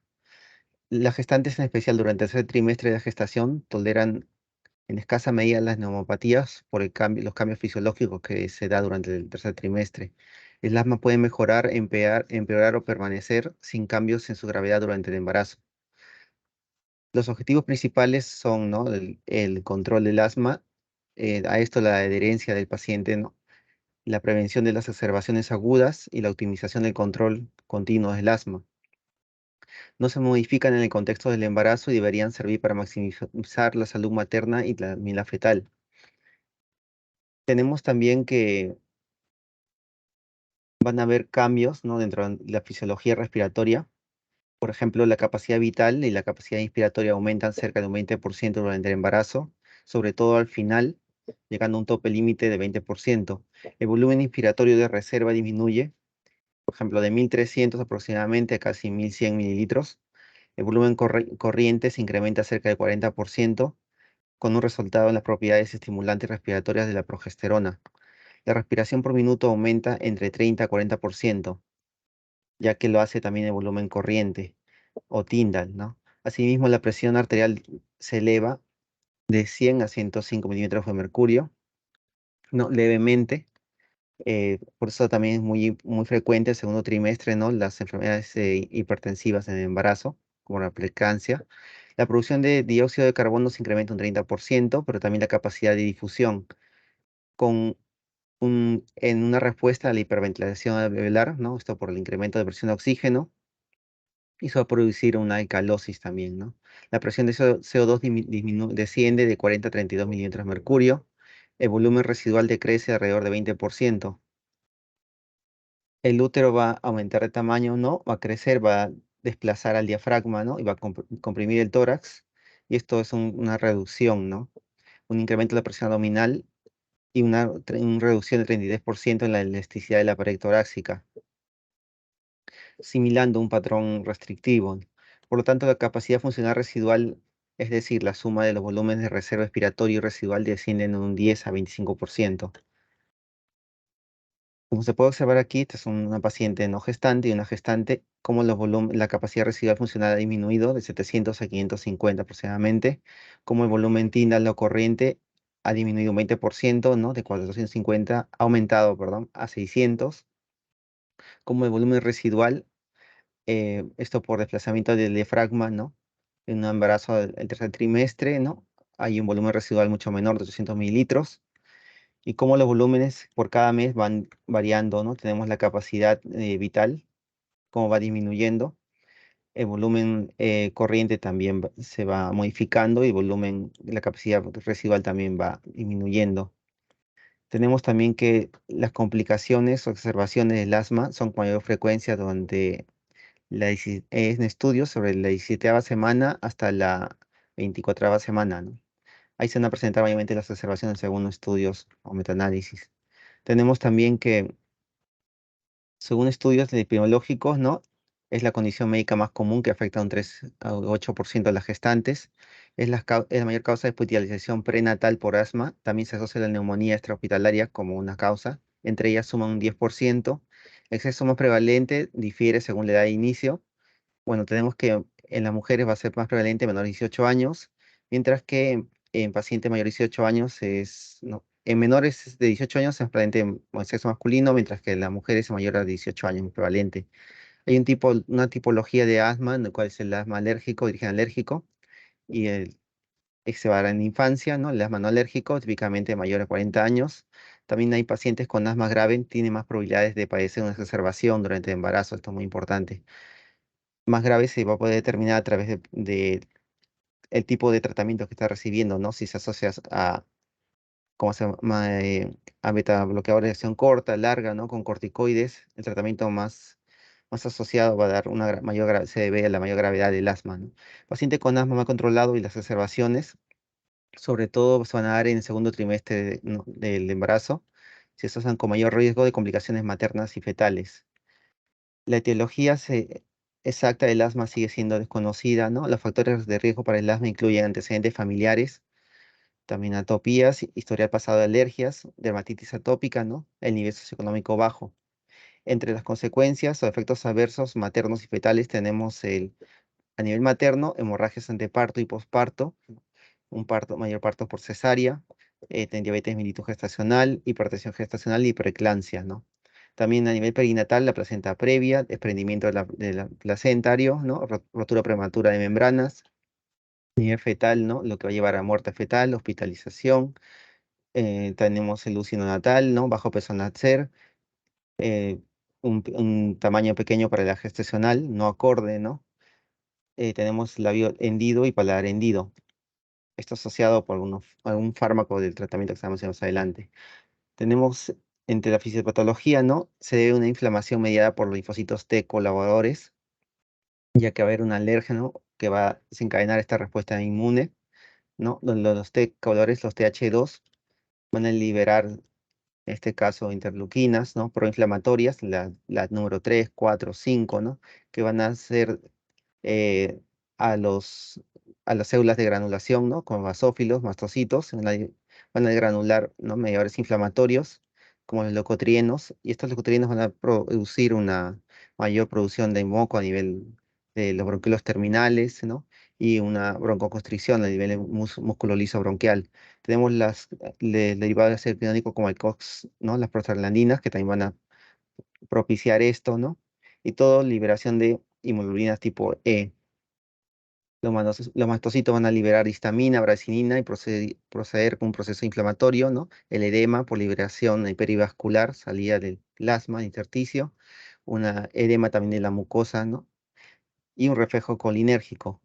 Las gestantes, en especial durante el tercer trimestre de la gestación, toleran en escasa medida las neumopatías por los cambios fisiológicos que se da durante el tercer trimestre. El asma puede mejorar, empeorar o permanecer sin cambios en su gravedad durante el embarazo. Los objetivos principales son, ¿no? el control del asma, a esto la adherencia del paciente, ¿no? La prevención de las exacerbaciones agudas y la optimización del control continuo del asma. No se modifican en el contexto del embarazo y deberían servir para maximizar la salud materna y la fetal. Tenemos también que van a haber cambios, ¿no? Dentro de la fisiología respiratoria. Por ejemplo, la capacidad vital y la capacidad inspiratoria aumentan cerca de un 20% durante el embarazo, sobre todo al final, llegando a un tope límite de 20%. El volumen inspiratorio de reserva disminuye, por ejemplo, de 1.300 aproximadamente a casi 1.100 mililitros. El volumen corriente se incrementa cerca de 40%, con un resultado en las propiedades estimulantes respiratorias de la progesterona. La respiración por minuto aumenta entre 30 a 40%, ya que lo hace también el volumen corriente o Tyndall, ¿no? Asimismo, la presión arterial se eleva de 100 a 105 milímetros de mercurio, ¿no? Levemente. Por eso también es muy frecuente el segundo trimestre, ¿no? Las enfermedades hipertensivas en el embarazo, como la preeclampsia. La producción de dióxido de carbono se incrementa un 30%, pero también la capacidad de difusión, en una respuesta a la hiperventilación alveolar, ¿no? Esto por el incremento de presión de oxígeno, y eso va a producir una alcalosis también, ¿no? La presión de CO2 desciende de 40 a 32 milímetros de mercurio. El volumen residual decrece alrededor de 20%. El útero va a aumentar de tamaño, ¿no? Va a crecer, va a desplazar al diafragma, ¿no? Y va a comprimir el tórax. Y esto es una reducción, ¿no? Un incremento de la presión abdominal y una reducción del 33% en la elasticidad de la pared torácica, similando un patrón restrictivo. Por lo tanto, la capacidad funcional residual, es decir, la suma de los volúmenes de reserva respiratorio y residual, descienden en un 10 a 25%. Como se puede observar aquí, esta es una paciente no gestante y una gestante, como la capacidad residual funcional ha disminuido de 700 a 550 aproximadamente, como el volumen Tyndall o corriente ha disminuido un 20%, ¿no? De 450, ha aumentado, perdón, a 600, como el volumen residual, esto por desplazamiento del diafragma, ¿no? En un embarazo del tercer trimestre, ¿no? Hay un volumen residual mucho menor de 800 mililitros. Y cómo los volúmenes por cada mes van variando, ¿no? Tenemos la capacidad vital, cómo va disminuyendo. El volumen corriente también se va modificando y la capacidad residual también va disminuyendo. Tenemos también que las complicaciones o exacerbaciones del asma son con mayor frecuencia durante en estudios sobre la 17ª semana hasta la 24ª semana, ¿no? Ahí se van a presentar obviamente las observaciones según estudios o metaanálisis. Tenemos también que, según estudios epidemiológicos, ¿no? Es la condición médica más común que afecta a un 3 a 8% de las gestantes. Es la mayor causa de hospitalización prenatal por asma. También se asocia la neumonía extrahospitalaria como una causa. Entre ellas suman un 10%. El sexo más prevalente difiere según la edad de inicio. Bueno, tenemos que en las mujeres va a ser más prevalente menor de 18 años, mientras que en pacientes mayores de 18 años no, en menores de 18 años es prevalente en el sexo masculino, mientras que en las mujeres mayores de 18 años es prevalente. Hay una tipología de asma, en el cual es el asma alérgico, de origen alérgico, y se va a dar en la infancia, ¿no? El asma no alérgico, típicamente mayor de 40 años. También hay pacientes con asma grave, tienen más probabilidades de padecer una exacerbación durante el embarazo, esto es muy importante. Más grave se va a poder determinar a través de el tipo de tratamiento que está recibiendo, ¿no? Si se asocia a, ¿cómo se llama? A beta bloqueadores de acción corta, larga, ¿no? Con corticoides, el tratamiento más más asociado va a dar una se debe a la mayor gravedad del asma, ¿no? Paciente con asma mal controlado y las exacerbaciones, sobre todo se van a dar en el segundo trimestre del embarazo, si estos están con mayor riesgo de complicaciones maternas y fetales. La etiología exacta del asma sigue siendo desconocida, ¿no? Los factores de riesgo para el asma incluyen antecedentes familiares, también atopías, historial pasado de alergias, dermatitis atópica, ¿no? El nivel socioeconómico bajo. Entre las consecuencias o efectos adversos maternos y fetales tenemos a nivel materno, hemorragias anteparto y posparto, mayor parto por cesárea, diabetes mellitus gestacional, hipertensión gestacional y preeclampsia, ¿no? También a nivel perinatal, la placenta previa, desprendimiento de la placentario, ¿no? Rotura prematura de membranas, nivel fetal, ¿no? Lo que va a llevar a muerte fetal, hospitalización. Tenemos el UCI natal, ¿no? Bajo peso al nacer, eh, un tamaño pequeño para la gestacional, no acorde, ¿no? Tenemos labio hendido y paladar hendido. Esto asociado por algún fármaco del tratamiento que estamos más adelante. Tenemos entre la fisiopatología, ¿no? Se debe a una inflamación mediada por los linfocitos T colaboradores, ya que va a haber un alérgeno que va a desencadenar esta respuesta inmune, ¿no? Los T colaboradores, los TH2, van a liberar, en este caso, interleuquinas, ¿no? Proinflamatorias, la número 3, 4, 5, ¿no? Que van a hacer eh, a las células de granulación, ¿no? Como basófilos, mastocitos, van a granular, ¿no? Mediadores inflamatorios, como los leucotrienos, y estos leucotrienos van a producir una mayor producción de moco a nivel de los bronquiolos terminales, ¿no? Y una broncoconstricción a nivel músculo liso bronquial. Tenemos derivados de ácido clínico como el COX, ¿no? Las prostaglandinas, que también van a propiciar esto, ¿no? Y todo liberación de inmunoglobulinas tipo E. Los mastocitos van a liberar histamina, brasinina y proceder con un proceso inflamatorio, ¿no? El edema por liberación perivascular, salida del plasma intersticio, una edema también de la mucosa, ¿no? Y un reflejo colinérgico.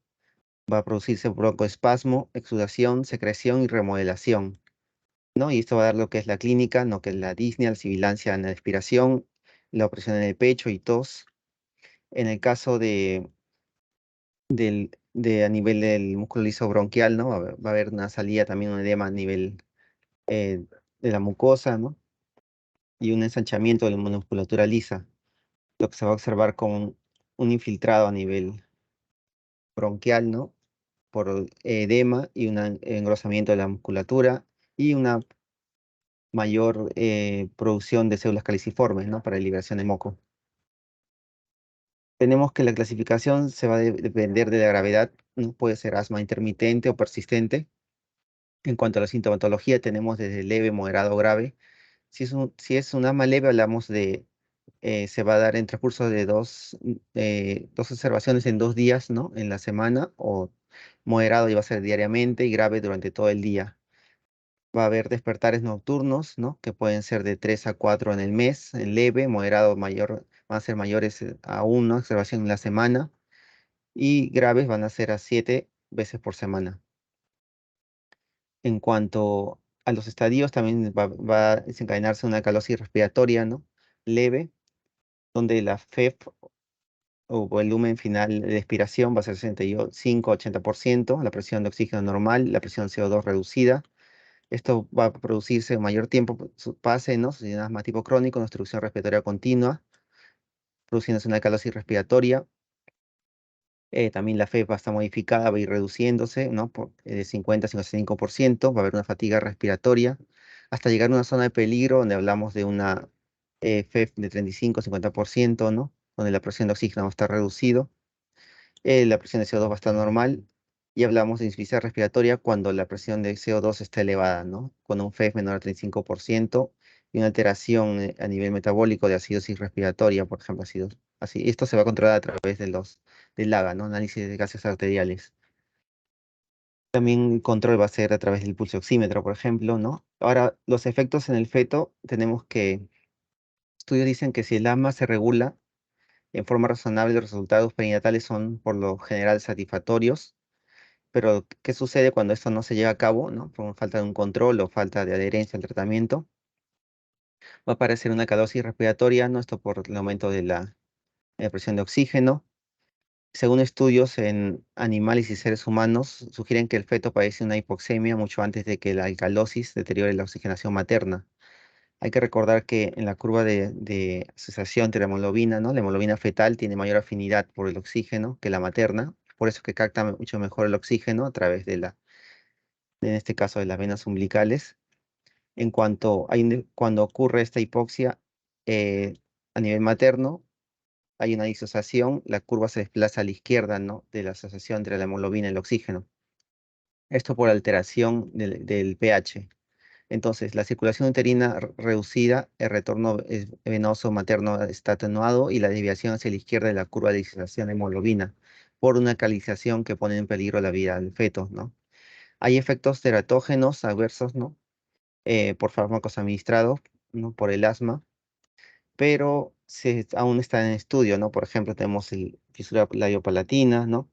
Va a producirse broncoespasmo, exudación, secreción y remodelación, ¿no? Y esto va a dar lo que es la clínica, ¿no? Que es la disnea, la sibilancia en la expiración, la opresión en el pecho y tos. En el caso a nivel del músculo liso bronquial, ¿no? Va a haber una salida también, un edema a nivel eh, de la mucosa, ¿no? Y un ensanchamiento de la musculatura lisa, lo que se va a observar con un infiltrado a nivel bronquial, ¿no? Por edema y un engrosamiento de la musculatura y una mayor producción de células caliciformes, ¿no? Para liberación de moco. Tenemos que la clasificación se va a depender de la gravedad, ¿no? Puede ser asma intermitente o persistente. En cuanto a la sintomatología, tenemos desde leve, moderado, grave. Si es un asma leve, hablamos se va a dar en transcurso de dos observaciones en 2 días, ¿no? En la semana, o moderado y va a ser diariamente, y grave durante todo el día. Va a haber despertares nocturnos, ¿no? Que pueden ser de 3 a 4 en el mes, en leve, moderado, mayor, van a ser mayores a 1 observación en la semana, y graves van a ser a 7 veces por semana. En cuanto a los estadios, también va a desencadenarse una calosis respiratoria, ¿no? Leve, donde la FEF o volumen final de expiración va a ser 65-80%, la presión de oxígeno normal, la presión CO2 reducida. Esto va a producirse en mayor tiempo, su pase, ¿no? Si es un asma tipo crónico, una obstrucción respiratoria continua, produciéndose una calosis respiratoria. También la FEP va a estar modificada, va a ir reduciéndose, ¿no? De 50 a 55%, va a haber una fatiga respiratoria, hasta llegar a una zona de peligro donde hablamos de una FEP de 35-50%, ¿no? Donde la presión de oxígeno va a estar reducido, la presión de CO2 va a estar normal, y hablamos de insuficiencia respiratoria cuando la presión de CO2 está elevada, ¿no? Con un FEP menor a 35% y una alteración a nivel metabólico de acidosis respiratoria, por ejemplo, así. Esto se va a controlar a través del AGA, ¿no? Análisis de gases arteriales. También el control va a ser a través del pulso oxímetro, por ejemplo, ¿no? Ahora, los efectos en el feto, estudios dicen que si el asma se regula en forma razonable, los resultados perinatales son por lo general satisfactorios. Pero, ¿qué sucede cuando esto no se lleva a cabo, ¿no? Por falta de un control o falta de adherencia al tratamiento? Va a aparecer una calosis respiratoria, ¿no? Esto por el aumento de la presión de oxígeno. Según estudios en animales y seres humanos, sugieren que el feto padece una hipoxemia mucho antes de que la alcalosis deteriore la oxigenación materna. Hay que recordar que en la curva de asociación entre la hemoglobina, ¿no? La hemoglobina fetal tiene mayor afinidad por el oxígeno que la materna, por eso que capta mucho mejor el oxígeno a través en este caso, de las venas umbilicales. Cuando ocurre esta hipoxia a nivel materno, hay una disociación, la curva se desplaza a la izquierda, ¿no? De la asociación entre la hemoglobina y el oxígeno. Esto por alteración del pH. Entonces, la circulación uterina reducida, el retorno venoso materno está atenuado y la desviación hacia la izquierda de la curva de disociación de hemoglobina por una alcalización que pone en peligro la vida del feto, ¿no? Hay efectos teratógenos adversos, ¿no? Por fármacos administrados, ¿no? Por el asma, pero aún está en estudio, ¿no? Por ejemplo, tenemos fisura labiopalatina, ¿no?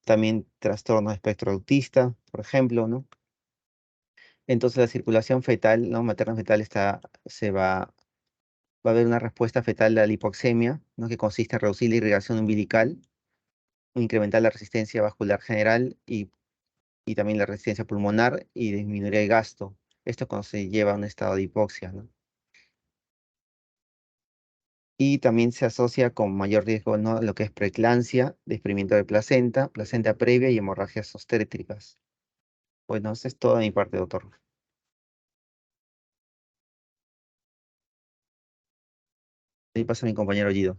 También trastorno de espectro autista, por ejemplo, ¿no? Entonces la circulación fetal, ¿no? Materna fetal va a haber una respuesta fetal a la hipoxemia, ¿no? Que consiste en reducir la irrigación umbilical, incrementar la resistencia vascular general y también la resistencia pulmonar y disminuir el gasto. Esto cuando se lleva a un estado de hipoxia, ¿no? Y también se asocia con mayor riesgo, ¿no? Lo que es preeclampsia, desprendimiento de placenta, placenta previa y hemorragias obstétricas. Bueno, eso es todo de mi parte, doctor. Ahí pasa mi compañero Guido.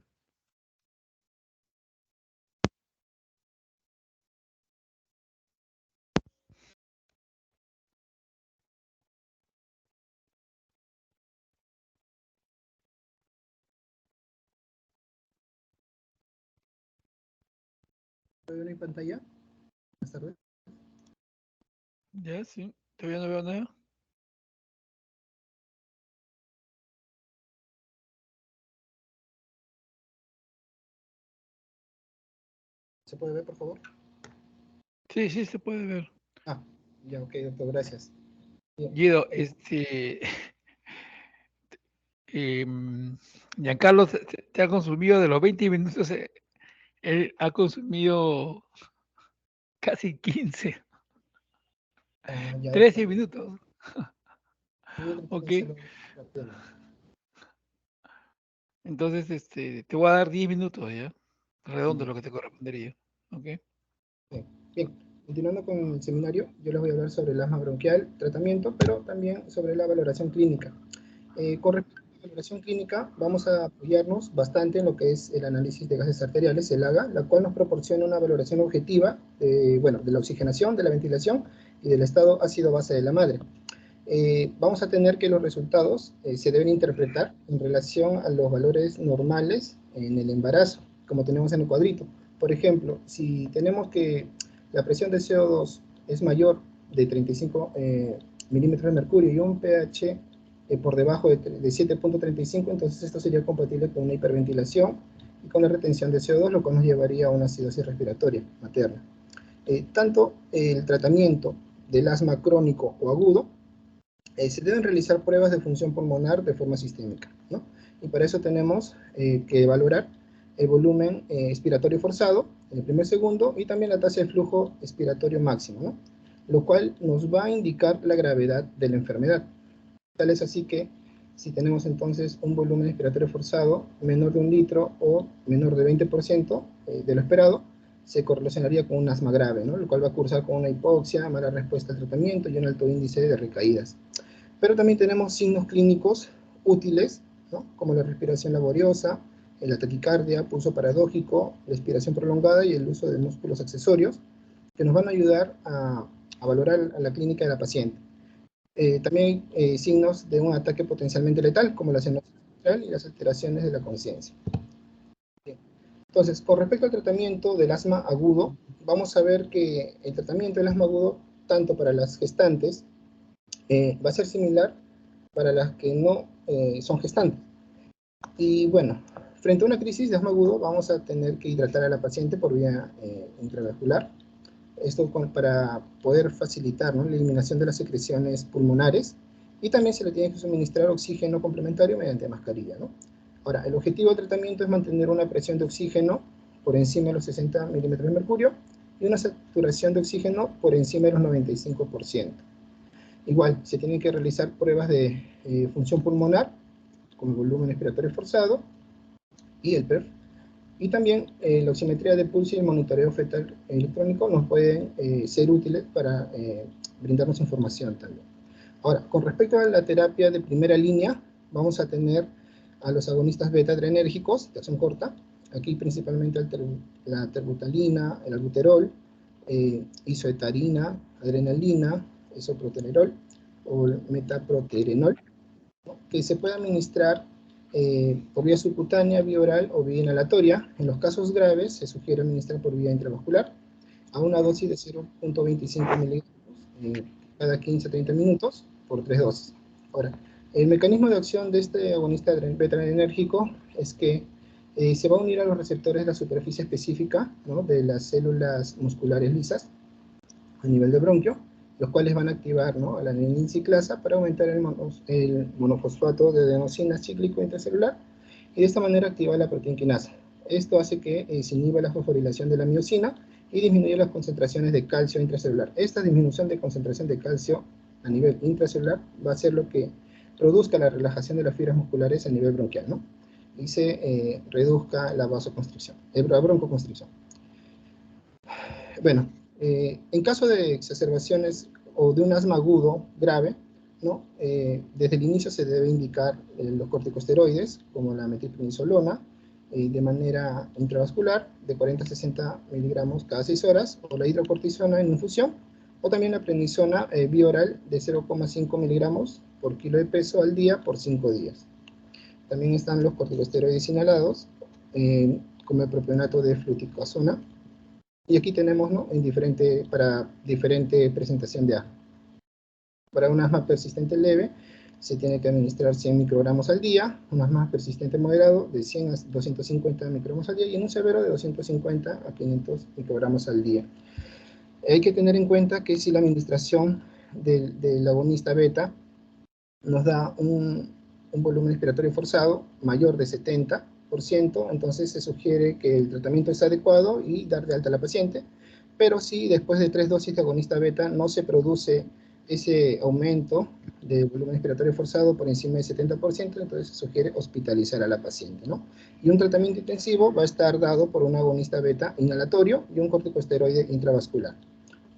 ¿Puedo ver mi pantalla? Buenas tardes. Ya, sí. Todavía no veo nada. ¿Se puede ver, por favor? Sí, sí, se puede ver. Ah, ya, ok, doctor, gracias. Bien. Guido, Giancarlo te ha consumido de los 20 minutos, él ha consumido casi 15, Ya, 13 doctor. minutos. Bien, Ok, entonces lo atiendo. entonces te voy a dar 10 minutos ya, redondo Ya. lo que te correspondería. Ok, Bien, bien. Continuando con el seminario, yo les voy a hablar sobre el asma bronquial, tratamiento, pero también sobre la valoración clínica. Con respecto a la valoración clínica, vamos a apoyarnos bastante en lo que es el análisis de gases arteriales, el AGA, la cual nos proporciona una valoración objetiva de la oxigenación, de la ventilación y del estado ácido-base de la madre. Vamos a tener que los resultados se deben interpretar en relación a los valores normales en el embarazo, como tenemos en el cuadrito. Por ejemplo, si tenemos que la presión de CO2 es mayor de 35 milímetros de mercurio y un pH por debajo de 7.35, entonces esto sería compatible con una hiperventilación y con la retención de CO2, lo cual nos llevaría a una acidosis respiratoria materna. Tanto el tratamiento del asma crónico o agudo, se deben realizar pruebas de función pulmonar de forma sistémica, ¿no? Y para eso tenemos que valorar el volumen expiratorio forzado en el primer segundo y también la tasa de flujo expiratorio máximo, ¿no? Lo cual nos va a indicar la gravedad de la enfermedad. Tal es así que si tenemos entonces un volumen expiratorio forzado menor de 1 litro o menor de 20% de lo esperado, se correlacionaría con un asma grave, ¿no? Lo cual va a cursar con una hipoxia, mala respuesta al tratamiento y un alto índice de recaídas. Pero también tenemos signos clínicos útiles, ¿no? Como la respiración laboriosa, la taquicardia, pulso paradójico, la respiración prolongada y el uso de músculos accesorios, que nos van a ayudar a valorar a la clínica de la paciente. También hay signos de un ataque potencialmente letal, como la cianosis central y las alteraciones de la conciencia. Entonces, con respecto al tratamiento del asma agudo, vamos a ver que el tratamiento del asma agudo, tanto para las gestantes, va a ser similar para las que no son gestantes. Y bueno, frente a una crisis de asma agudo, vamos a tener que hidratar a la paciente por vía intravascular. Esto para poder facilitar, ¿no?, la eliminación de las secreciones pulmonares, y también se le tiene que suministrar oxígeno complementario mediante mascarilla, ¿no? Ahora, el objetivo del tratamiento es mantener una presión de oxígeno por encima de los 60 milímetros de mercurio y una saturación de oxígeno por encima de los 95%. Igual, se tienen que realizar pruebas de función pulmonar, como volumen respiratorio forzado y el PERF. Y también la oximetría de pulso y el monitoreo fetal electrónico nos pueden ser útiles para brindarnos información también. Ahora, con respecto a la terapia de primera línea, vamos a tener a los agonistas beta-adrenérgicos de acción corta, aquí principalmente la terbutalina, el albuterol, isohetarina, adrenalina, isoproterenol o metaproterenol, ¿no? Que se puede administrar por vía subcutánea, vía oral o vía inhalatoria. En los casos graves se sugiere administrar por vía intravascular a una dosis de 0.25 miligramos cada 15-30 minutos por 3 dosis. Ahora, el mecanismo de acción de este agonista beta-adrenérgico es que se va a unir a los receptores de la superficie específica, ¿no?, de las células musculares lisas a nivel de bronquio, los cuales van a activar, ¿no?, a la adenina ciclasa para aumentar el monofosfato de adenosina cíclico intracelular y de esta manera activa la proteína quinasa. Esto hace que se inhiba la fosforilación de la miosina y disminuye las concentraciones de calcio intracelular. Esta disminución de concentración de calcio a nivel intracelular va a ser lo que produzca la relajación de las fibras musculares a nivel bronquial, ¿no?, y se reduzca la vasoconstricción, la broncoconstricción. Bueno, en caso de exacerbaciones o de un asma agudo grave, ¿no?, desde el inicio se debe indicar los corticosteroides, como la metilprednisolona, de manera intravascular, de 40 a 60 miligramos cada 6 horas, o la hidrocortisona en infusión, o también la prednisona vía oral de 0,5 miligramos por kilo de peso al día por 5 días. También están los corticosteroides inhalados, como el propionato de fluticasona. Y aquí tenemos, ¿no?, para diferente presentación de asma. Para un asma persistente leve, se tiene que administrar 100 microgramos al día, un asma persistente moderado de 100 a 250 microgramos al día, y en un severo de 250 a 500 microgramos al día. Hay que tener en cuenta que si la administración del agonista beta nos da un volumen respiratorio forzado mayor de 70%, entonces se sugiere que el tratamiento es adecuado y dar de alta a la paciente. Pero si después de 3 dosis de agonista beta no se produce ese aumento de volumen respiratorio forzado por encima del 70%, entonces se sugiere hospitalizar a la paciente, ¿no? Y un tratamiento intensivo va a estar dado por un agonista beta inhalatorio y un corticosteroide intravascular,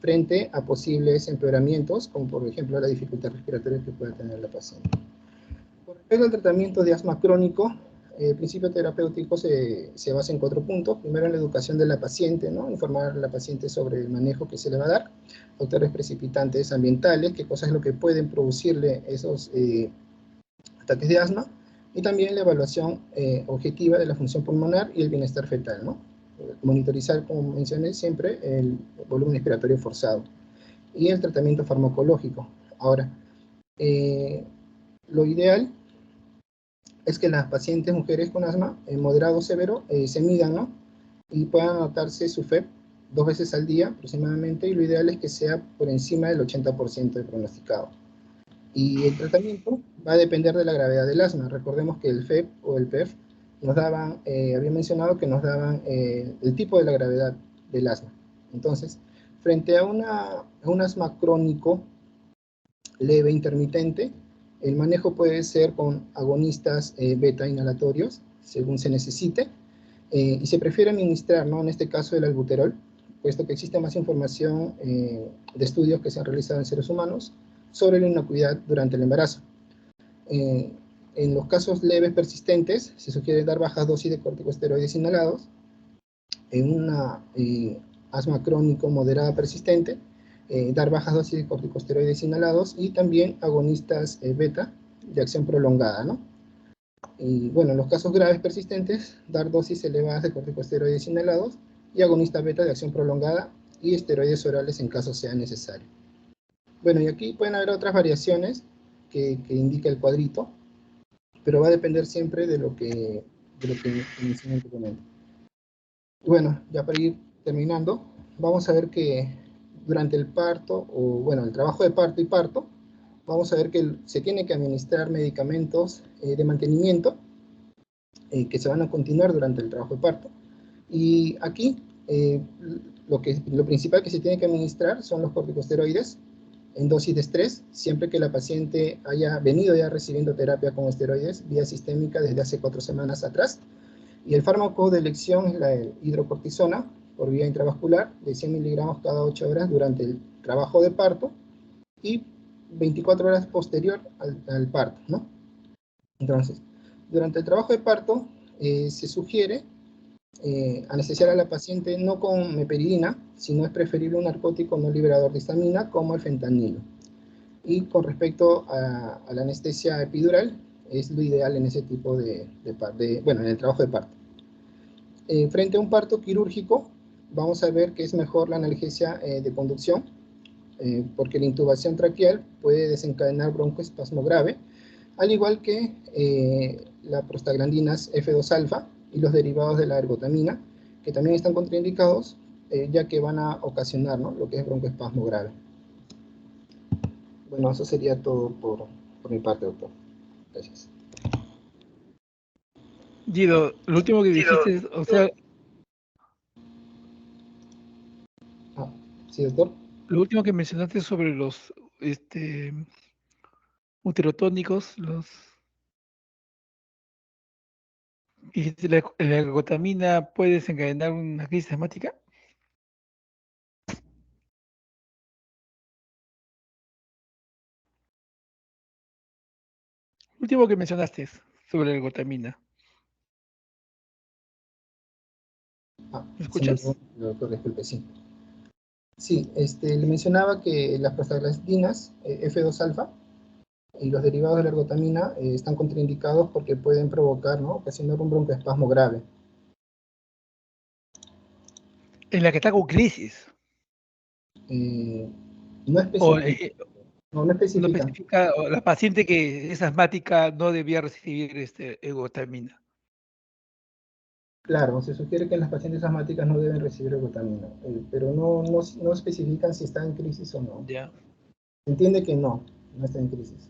frente a posibles empeoramientos, como por ejemplo la dificultad respiratoria que pueda tener la paciente. Con respecto al tratamiento de asma crónico, el principio terapéutico se basa en 4 puntos. Primero, en la educación de la paciente, ¿no?, informar a la paciente sobre el manejo que se le va a dar, factores precipitantes ambientales, qué cosas es lo que pueden producirle esos ataques de asma, y también la evaluación objetiva de la función pulmonar y el bienestar fetal, ¿no? Monitorizar, como mencioné siempre, el volumen respiratorio forzado y el tratamiento farmacológico. Ahora, lo ideal es que las pacientes mujeres con asma moderado o severo se midan, ¿no?, y puedan anotarse su FEP 2 veces al día aproximadamente, y lo ideal es que sea por encima del 80% del pronosticado. Y el tratamiento va a depender de la gravedad del asma. Recordemos que el FEP o el PEF nos daban, había mencionado que nos daban el tipo de la gravedad del asma. Entonces, frente a un asma crónico leve intermitente, el manejo puede ser con agonistas beta inhalatorios, según se necesite, y se prefiere administrar, ¿no?, en este caso el albuterol, puesto que existe más información de estudios que se han realizado en seres humanos sobre la inocuidad durante el embarazo. En los casos leves persistentes, se sugiere dar bajas dosis de corticosteroides inhalados. En una asma crónico moderada persistente, dar bajas dosis de corticosteroides inhalados y también agonistas beta de acción prolongada, ¿no? Y bueno, en los casos graves persistentes, dar dosis elevadas de corticosteroides inhalados y agonista beta de acción prolongada y esteroides orales en caso sea necesario. Bueno, y aquí pueden haber otras variaciones que indica el cuadrito, pero va a depender siempre de lo que mencioné anteriormente. Bueno, ya para ir terminando, vamos a ver que durante el parto, o bueno, el trabajo de parto y parto, vamos a ver que se tiene que administrar medicamentos de mantenimiento que se van a continuar durante el trabajo de parto. Y aquí lo principal que se tiene que administrar son los corticosteroides en dosis de estrés, siempre que la paciente haya venido ya recibiendo terapia con esteroides vía sistémica desde hace 4 semanas atrás. Y el fármaco de elección es la hidrocortisona por vía intravascular de 100 miligramos cada 8 horas durante el trabajo de parto y 24 horas posterior al parto, ¿no? Entonces, durante el trabajo de parto se sugiere anestesiar a la paciente no con meperidina, sino es preferible un narcótico no liberador de histamina como el fentanilo. Y con respecto a la anestesia epidural, es lo ideal en ese tipo bueno, en el trabajo de parto. Frente a un parto quirúrgico, vamos a ver que es mejor la analgesia de conducción, porque la intubación traqueal puede desencadenar broncoespasmo grave, al igual que las prostaglandinas F2-alfa y los derivados de la ergotamina, que también están contraindicados, ya que van a ocasionar, ¿no?, lo que es broncoespasmo grave. Bueno, eso sería todo por mi parte, doctor. Gracias. Guido, lo último que dijiste, o sea, ¿Sí, doctor? lo último que mencionaste sobre los uterotónicos, dijiste la ergotamina puede desencadenar una crisis asmática. Lo último que mencionaste sobre la ergotamina. ¿Me escuchas? Doctor, disculpe, sí. Sí, le mencionaba que las prostaglandinas F2-alfa y los derivados de la ergotamina están contraindicados porque pueden provocar, ¿no?, ocasionar un broncoespasmo grave. En la que está con crisis. No O, especifica. No no especifica. especifica, o la paciente que es asmática no debía recibir ergotamina. Claro, se sugiere que las pacientes asmáticas no deben recibir ergotamina, pero no especifican si está en crisis o no. Ya, Se entiende que no está en crisis.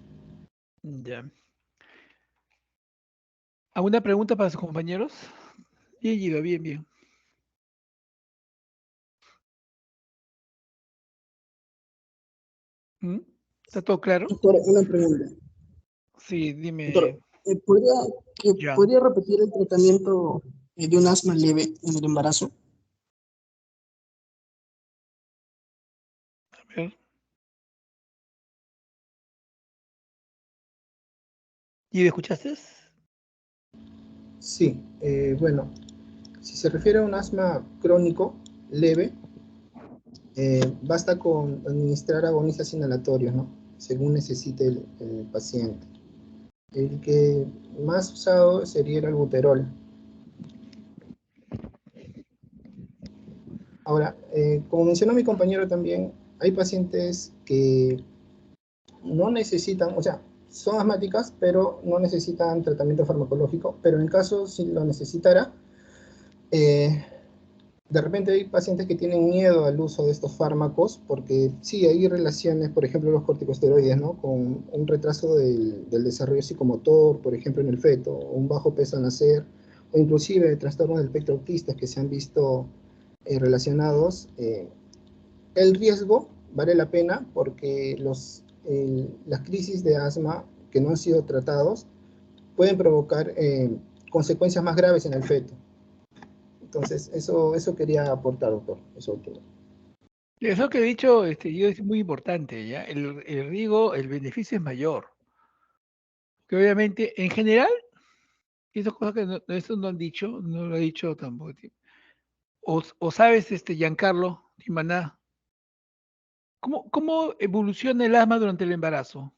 ya. ¿Alguna pregunta para sus compañeros? Bien, Guido, bien, bien. ¿Mm? ¿Está todo claro? Doctor, una pregunta. Sí, Doctor, dime, ¿podría, Jan. ¿podría repetir el tratamiento de un asma leve en el embarazo? A ver. ¿Y escuchaste? Sí, bueno, si se refiere a un asma crónico leve, basta con administrar agonistas inhalatorios, ¿no?, según necesite el paciente. El que más usado sería el albuterol. Ahora, como mencionó mi compañero también, hay pacientes que no necesitan, o sea, son asmáticas, pero no necesitan tratamiento farmacológico, pero en caso si lo necesitara, de repente hay pacientes que tienen miedo al uso de estos fármacos, porque sí, hay relaciones, por ejemplo, los corticosteroides, ¿no?, con un retraso del desarrollo psicomotor, por ejemplo, en el feto, o un bajo peso al nacer, o inclusive trastornos del espectro autista que se han visto relacionados. El riesgo vale la pena porque las crisis de asma que no han sido tratados pueden provocar consecuencias más graves en el feto. Entonces, eso quería aportar, doctor, eso último. Eso que he dicho, yo es muy importante, ¿ya? El riesgo, el beneficio es mayor. Que obviamente, en general, esas cosas que eso no han dicho, no lo ha dicho tampoco. O sabes, Giancarlo Timaná, ¿cómo evoluciona el asma durante el embarazo?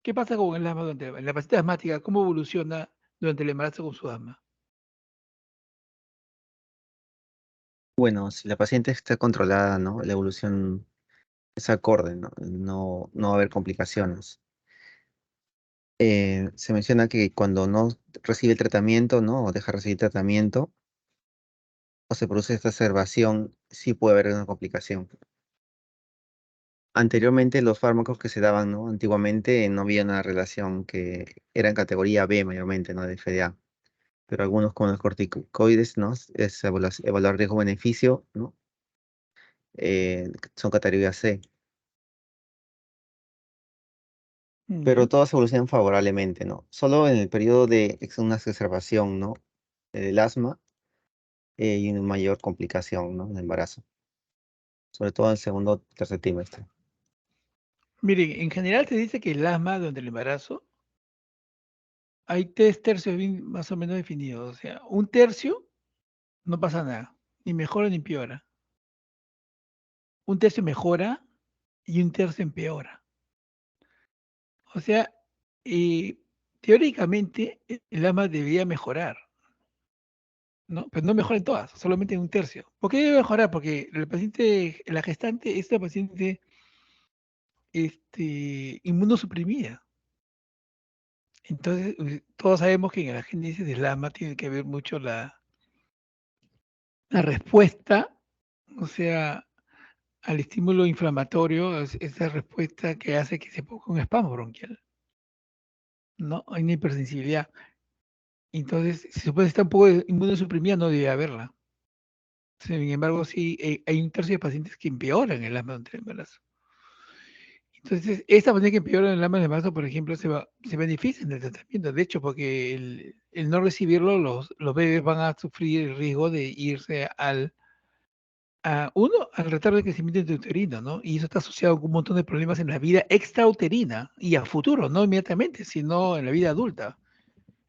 ¿Qué pasa con el asma en la paciente asmática? ¿Cómo evoluciona durante el embarazo con su asma? Bueno, si la paciente está controlada, ¿no? La evolución es acorde, ¿no? No va a haber complicaciones. Se menciona que cuando no recibe el tratamiento, ¿no? O deja de recibir tratamiento, o se produce esta exacerbación, sí puede haber una complicación. Anteriormente los fármacos que se daban, ¿no?, antiguamente no había una relación, que era en categoría B mayormente, ¿no?, de FDA. pero algunos con los corticoides, ¿no? Es evaluar riesgo-beneficio, ¿no? Son categoría C, pero todas evolucionan favorablemente, ¿no? Solo en el periodo de una exacerbación, ¿no? El asma y una mayor complicación, ¿no? El embarazo, sobre todo en el segundo o tercer trimestre. Miren, en general se dice que el asma durante el embarazo hay 3/3 bien más o menos definidos. O sea, 1/3 no pasa nada, ni mejora ni empeora. 1/3 mejora y 1/3 empeora. O sea, teóricamente el asma debería mejorar, ¿no? Pero no mejora en todas, solamente en 1/3. ¿Por qué debe mejorar? Porque el paciente, la gestante, es una paciente inmunosuprimida. Entonces, todos sabemos que en la génesis del asma tiene que ver mucho la respuesta, o sea, al estímulo inflamatorio, esa respuesta que hace que se ponga un espasmo bronquial, ¿no? Hay una hipersensibilidad. Entonces, si se puede estar un poco inmunosuprimida, no debe haberla. Sin embargo, sí, hay 1/3 de pacientes que empeoran el asma durante el embarazo. Entonces, esta paciente que empeora el asma del embarazo, por ejemplo, se benefician del tratamiento. De hecho, porque el no recibirlo, los bebés van a sufrir el riesgo de irse al retardo de crecimiento intrauterino, ¿no? Y eso está asociado con un montón de problemas en la vida extrauterina y a futuro, no inmediatamente, sino en la vida adulta.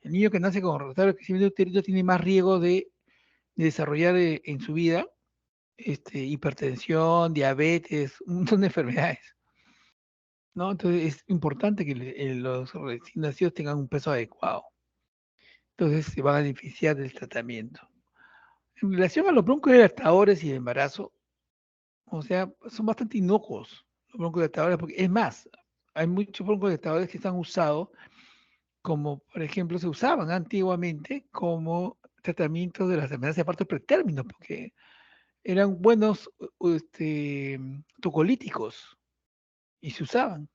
El niño que nace con retardo de crecimiento uterino tiene más riesgo de desarrollar en su vida hipertensión, diabetes, un montón de enfermedades, ¿no? Entonces es importante que los recién nacidos tengan un peso adecuado. Entonces se van a beneficiar del tratamiento. En relación a los broncodilatadores y el embarazo, o sea, son bastante inocuos los broncodilatadores, porque es más, hay muchos broncodilatadores que se han usado como, por ejemplo, se usaban antiguamente como tratamiento de las enfermedades de parto pretérmino, porque eran buenos tocolíticos y se usaban.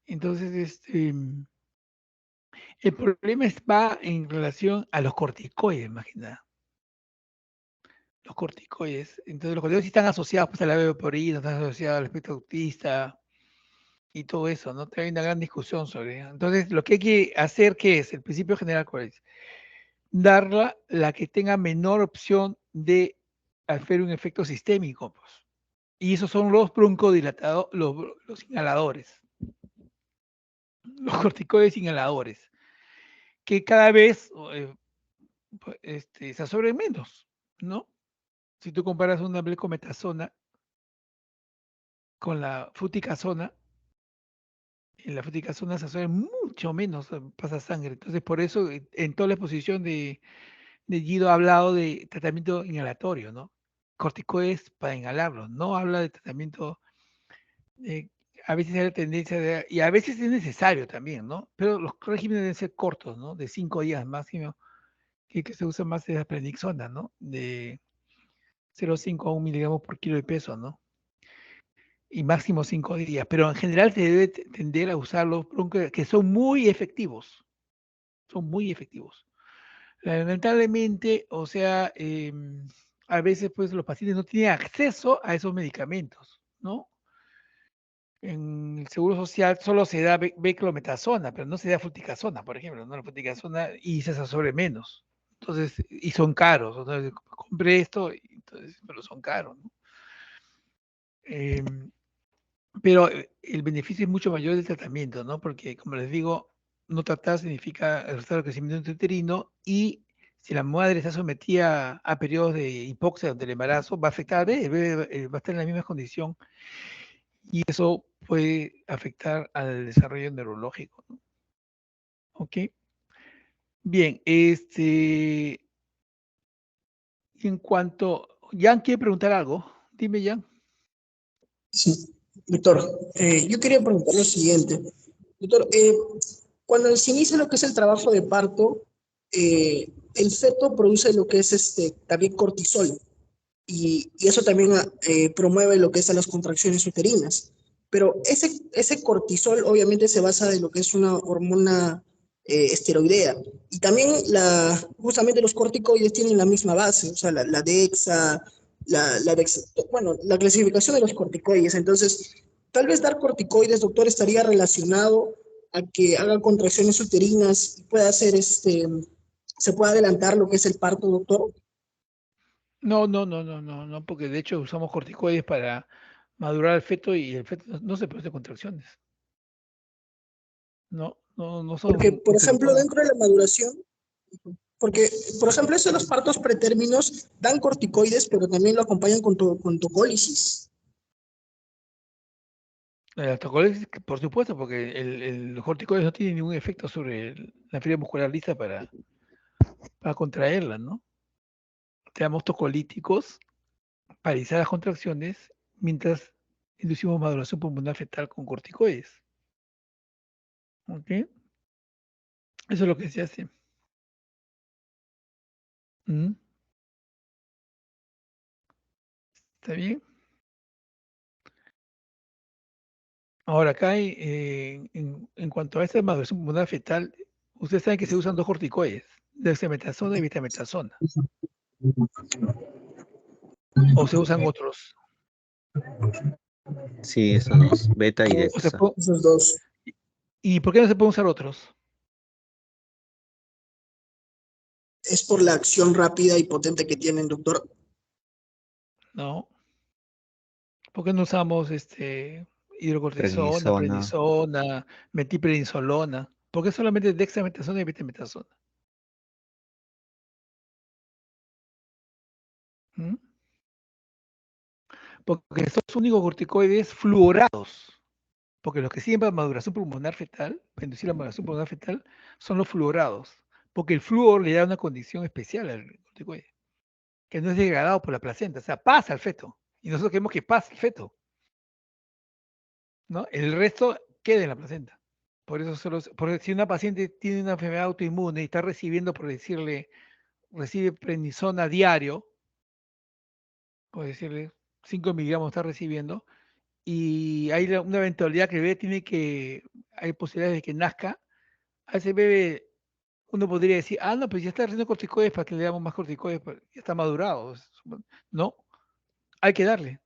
Entonces, el problema va en relación a los corticoides, imagina. Los corticoides. Entonces, los corticoides sí están asociados pues, a la levodopa, están asociados al espectro autista y todo eso, ¿no? Hay una gran discusión sobre eso. Entonces, lo que hay que hacer, ¿qué es? El principio general, ¿cuál es? Darla la que tenga menor opción de hacer un efecto sistémico, pues. Y esos son los broncodilatados, los inhaladores. Los corticoides inhaladores, que cada vez se absorben menos, ¿no? Si tú comparas una blecometasona con la fluticasona, en la fluticasona se absorbe mucho menos, pasa sangre. Entonces, por eso, en toda la exposición de Guido ha hablado de tratamiento inhalatorio, ¿no? Corticoides para inhalarlo, no habla de tratamiento, a veces hay la tendencia y a veces es necesario también, ¿no? Pero los regímenes deben ser cortos, ¿no? De 5 días máximo, que se usa más es la prednisona, ¿no? De 0,5 a 1 miligramos por kilo de peso, ¿no? Y máximo 5 días. Pero en general se debe tender a usar los que son muy efectivos. Son muy efectivos. Lamentablemente, o sea, a veces pues los pacientes no tienen acceso a esos medicamentos, ¿no? En el Seguro Social solo se da beclometasona, pero no se da fluticasona, por ejemplo, ¿no? La fluticasona y se absorbe menos. Entonces, y son caros. Entonces, compré esto, entonces, pero son caros, ¿no? Pero el beneficio es mucho mayor del tratamiento, ¿no? Porque, como les digo, no tratar significa retrasar el crecimiento uterino y si la madre está sometida a periodos de hipoxia durante el embarazo, va a afectar al bebé, va a estar en la misma condición y eso puede afectar al desarrollo neurológico, ¿no? ¿Ok? Bien, en cuanto, Jan quiere preguntar algo, dime Jan. Sí, doctor, yo quería preguntar lo siguiente. Doctor, cuando se inicia lo que es el trabajo de parto, el feto produce lo que es también cortisol y eso también promueve lo que es a las contracciones uterinas. Pero ese cortisol obviamente se basa en lo que es una hormona esteroidea. Y también justamente los corticoides tienen la misma base, o sea, la DEXA, bueno, la clasificación de los corticoides. Entonces, tal vez dar corticoides, doctor, estaría relacionado a que haga contracciones uterinas y pueda hacer se puede adelantar lo que es el parto, doctor. No, porque de hecho usamos corticoides para madurar al feto y el feto no se produce contracciones. No Porque, son por ejemplo, dentro de la maduración, porque, por ejemplo, eso de los partos pretérminos dan corticoides, pero también lo acompañan con tocólisis. la tocolesis, por supuesto, porque los corticoides no tienen ningún efecto sobre la fibra muscular lisa para contraerla, ¿no? Te damos tocolíticos para iniciar las contracciones mientras inducimos maduración pulmonar fetal con corticoides. ¿Ok? Eso es lo que se hace. ¿Mm? ¿Está bien? Ahora, acá hay, en cuanto a esta maduración pulmonar fetal, ustedes saben que se usan dos corticoides, dexametasona y betametasona, o se usan otros. Sí, esos dos, beta y O se dexa. po- Esos dos. ¿Y por qué no se pueden usar otros? Es por la acción rápida y potente que tienen, doctor. ¿No? ¿Por qué no usamos hidrocortisona, Prednisona. prednisona, metilprednisolona? ¿Por qué solamente dexametasona y betametasona? ¿Mm? Porque estos únicos corticoides fluorados, porque los que sirven para maduración pulmonar fetal, para inducir la maduración pulmonar fetal, son los fluorados, porque el flúor le da una condición especial al corticoide, que no es degradado por la placenta, o sea, pasa al feto, y nosotros queremos que pase el feto, ¿no? El resto queda en la placenta. Por eso porque si una paciente tiene una enfermedad autoinmune y está recibiendo, por decirle, recibe prednisona diario, por decirle 5 miligramos está recibiendo, y hay una eventualidad que el bebé hay posibilidades de que nazca, a ese bebé uno podría decir, no, pues ya está recibiendo corticoides para que le damos más corticoides, ya está madurado. No, hay que darle,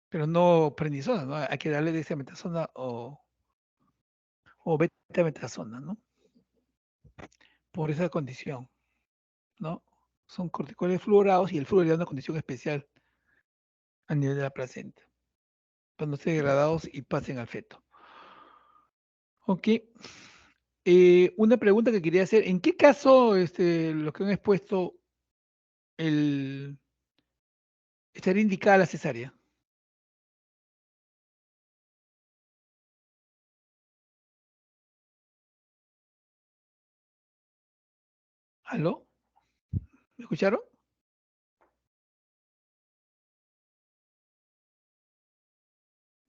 pero no prednisona, ¿no? Hay que darle dexametasona o betametasona, ¿no? Por esa condición, ¿no? Son corticoides fluorados y el flúor le da una condición especial a nivel de la placenta, para no ser degradados y pasen al feto. Ok. Una pregunta que quería hacer, ¿en qué caso lo que han expuesto estaría indicada la cesárea? ¿Aló? ¿Me escucharon?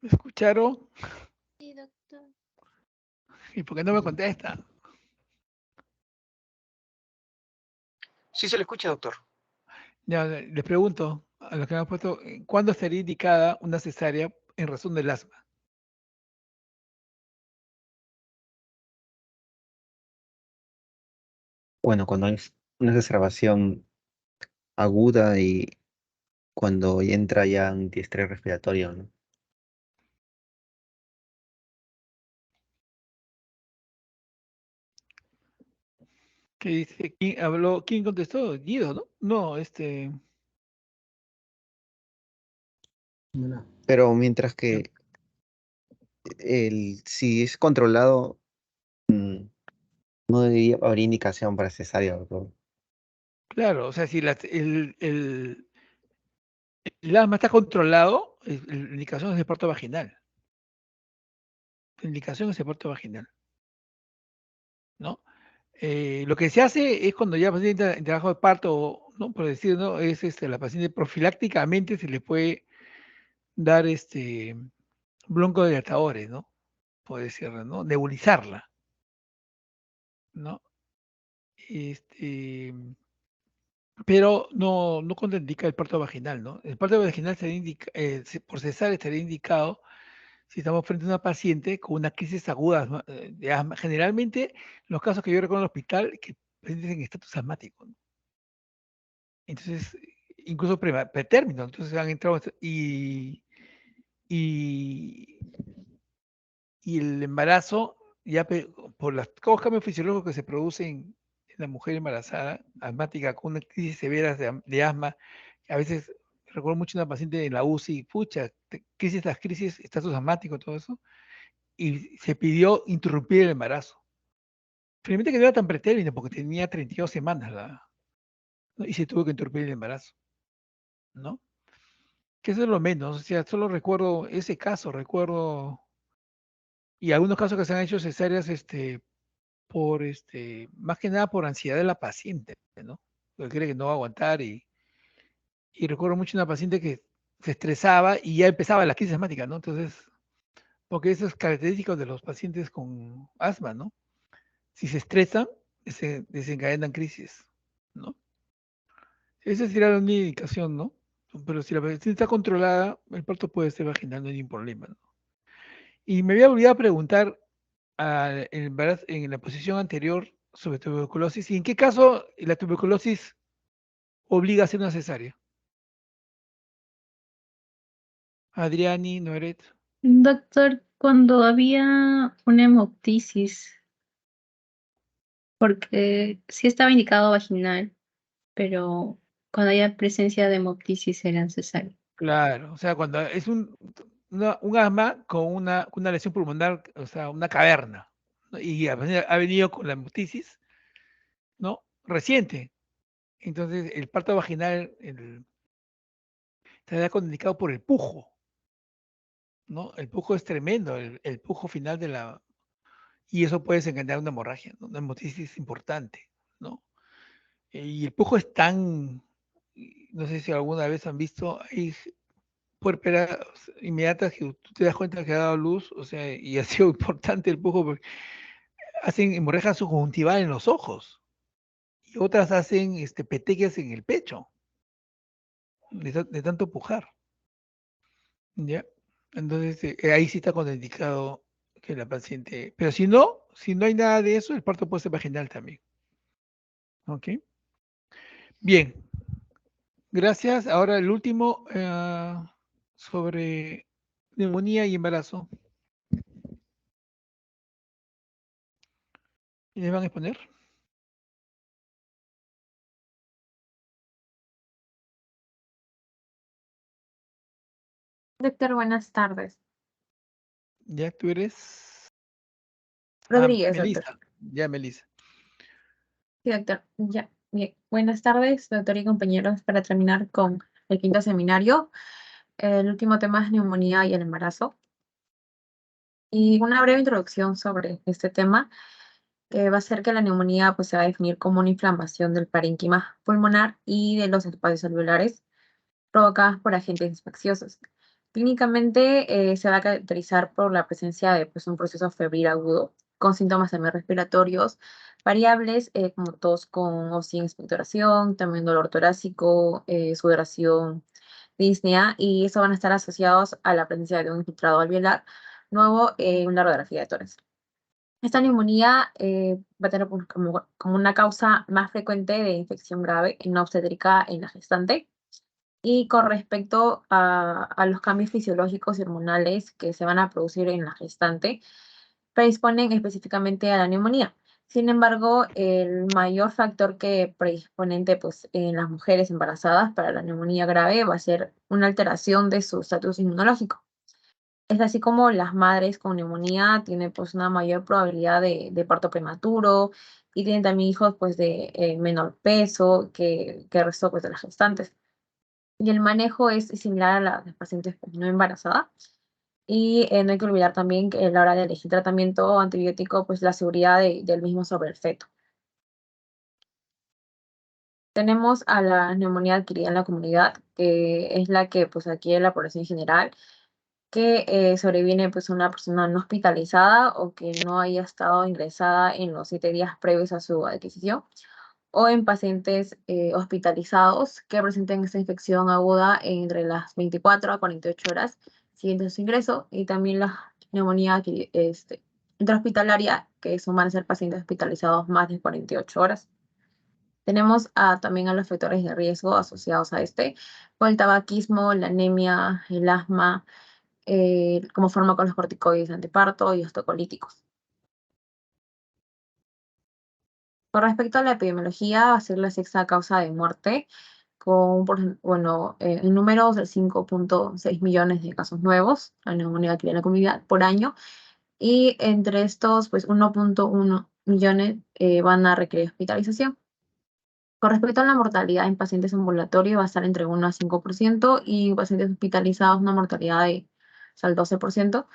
¿Me escucharon? Sí, doctor. ¿Y por qué no me contestan? Sí se le escucha, doctor. Ya, les pregunto a los que me han puesto, ¿cuándo estaría indicada una cesárea en razón del asma? Bueno, cuando hay una exacerbación aguda y cuando ya entra ya un antiestrés respiratorio, ¿no? ¿Qué dice? ¿Quién habló? ¿Quién contestó? Guido, ¿no? No, Pero mientras que si es controlado, no debería haber indicación para cesárea, doctor. claro, o sea, si el asma está controlado, la indicación es de parto vaginal. La indicación es de parto vaginal, ¿no? Lo que se hace es cuando ya la paciente entra en trabajo de parto, ¿no? Por decir, ¿no? Es la paciente profilácticamente se le puede dar broncodilatadores, ¿no? Por decirlo, ¿no? Nebulizarla, ¿no? Este, pero no contraindica el parto vaginal, ¿no? El parto vaginal por cesárea estaría indicado si estamos frente a una paciente con una crisis aguda de asma. Generalmente, los casos que yo recuerdo en el hospital, que pacientes en estatus asmático, ¿no? Entonces, incluso pretérmino, entonces han entrado y, y el embarazo, ya por los cambios fisiológicos que se producen en la mujer embarazada, asmática, con una crisis severa de asma, a veces recuerdo mucho una paciente en la UCI, pucha, crisis tras crisis, estatus asmático, todo eso, y se pidió interrumpir el embarazo. Finalmente que no era tan pretérmino porque tenía 32 semanas ¿no? Y se tuvo que interrumpir el embarazo, ¿no? Que eso es lo menos, o sea, solo recuerdo ese caso, recuerdo, y algunos casos que se han hecho cesáreas, por, más que nada por ansiedad de la paciente, ¿no? Porque cree que no va a aguantar y recuerdo mucho una paciente que se estresaba y ya empezaba la crisis asmática, ¿no? Entonces, porque eso es característico de los pacientes con asma, ¿no? Si se estresan, se desencadenan crisis, ¿no? Esa sería la única indicación, ¿no? Pero si la paciente está controlada, el parto puede ser vaginal, no hay ningún problema, ¿no? Y me había olvidado preguntar en la posición anterior sobre tuberculosis, ¿y en qué caso la tuberculosis obliga a hacer una cesárea? Adriani, Noeret. Doctor, cuando había una hemoptisis, porque sí estaba indicado vaginal, pero cuando haya presencia de hemoptisis era necesario. Claro, o sea, cuando es un asma con una lesión pulmonar, o sea, una caverna, ¿no? Y ha venido con la hemoptisis, ¿no? Reciente. Entonces, el parto vaginal está contraindicado por el pujo, ¿no? El pujo es tremendo, el pujo final y eso puede desencadenar una hemorragia, ¿no? Una hemoptisis importante, ¿no? Y el pujo es tan, no sé si alguna vez han visto, hay puérperas inmediatas que tú te das cuenta que ha dado luz, o sea, y ha sido importante el pujo porque hacen hemorragia subconjuntival en los ojos y otras hacen petequias en el pecho de tanto pujar, ¿ya? Entonces, ahí sí está contraindicado que la paciente, pero si no hay nada de eso, el parto puede ser vaginal también, ¿ok? Bien, gracias. Ahora el último sobre neumonía y embarazo. ¿Quiénes van a exponer? Doctor, buenas tardes. Ya tú eres. Rodríguez, doctor. Melissa. Ya, Melissa. Sí, doctor. Ya, bien. Buenas tardes, doctor y compañeros, para terminar con el quinto seminario. El último tema es neumonía y el embarazo. Y una breve introducción sobre este tema, que va a ser que la neumonía pues, se va a definir como una inflamación del parénquima pulmonar y de los espacios alveolares provocadas por agentes infecciosos. Clínicamente se va a caracterizar por la presencia de pues, un proceso febril agudo con síntomas también respiratorios variables como tos con o sin expectoración, también dolor torácico, sudoración, disnea, y eso van a estar asociados a la presencia de un infiltrado alveolar nuevo en una radiografía de tórax. Esta neumonía va a tener como una causa más frecuente de infección grave en la obstétrica en la gestante. Y con respecto a los cambios fisiológicos y hormonales que se van a producir en la gestante, predisponen específicamente a la neumonía. Sin embargo, el mayor factor que predisponente pues, en las mujeres embarazadas para la neumonía grave va a ser una alteración de su estatus inmunológico. Es así como las madres con neumonía tienen pues, una mayor probabilidad de parto prematuro y tienen también hijos pues, de menor peso que el resto pues, de las gestantes. Y el manejo es similar a las pacientes pues, no embarazadas. Y no hay que olvidar también que a la hora de elegir tratamiento antibiótico, pues la seguridad del mismo sobre el feto. Tenemos a la neumonía adquirida en la comunidad, que es la que pues adquiere la población general, que sobreviene pues una persona no hospitalizada o que no haya estado ingresada en los 7 días previos a su adquisición, o en pacientes hospitalizados que presenten esta infección aguda entre las 24 a 48 horas siguiente su ingreso, y también la neumonía intrahospitalaria, que van a ser pacientes hospitalizados más de 48 horas. Tenemos también a los factores de riesgo asociados a como el tabaquismo, la anemia, el asma, como fármacos los corticoides antiparto y osteocolíticos. Con respecto a la epidemiología, va a ser la sexta causa de muerte, con en números de 5.6 millones de casos nuevos, la neumonía adquirida en la comunidad por año, y entre estos, pues 1.1 millones van a requerir hospitalización. Con respecto a la mortalidad en pacientes ambulatorios, va a estar entre 1 a 5%, y pacientes hospitalizados una mortalidad de hasta el 12%.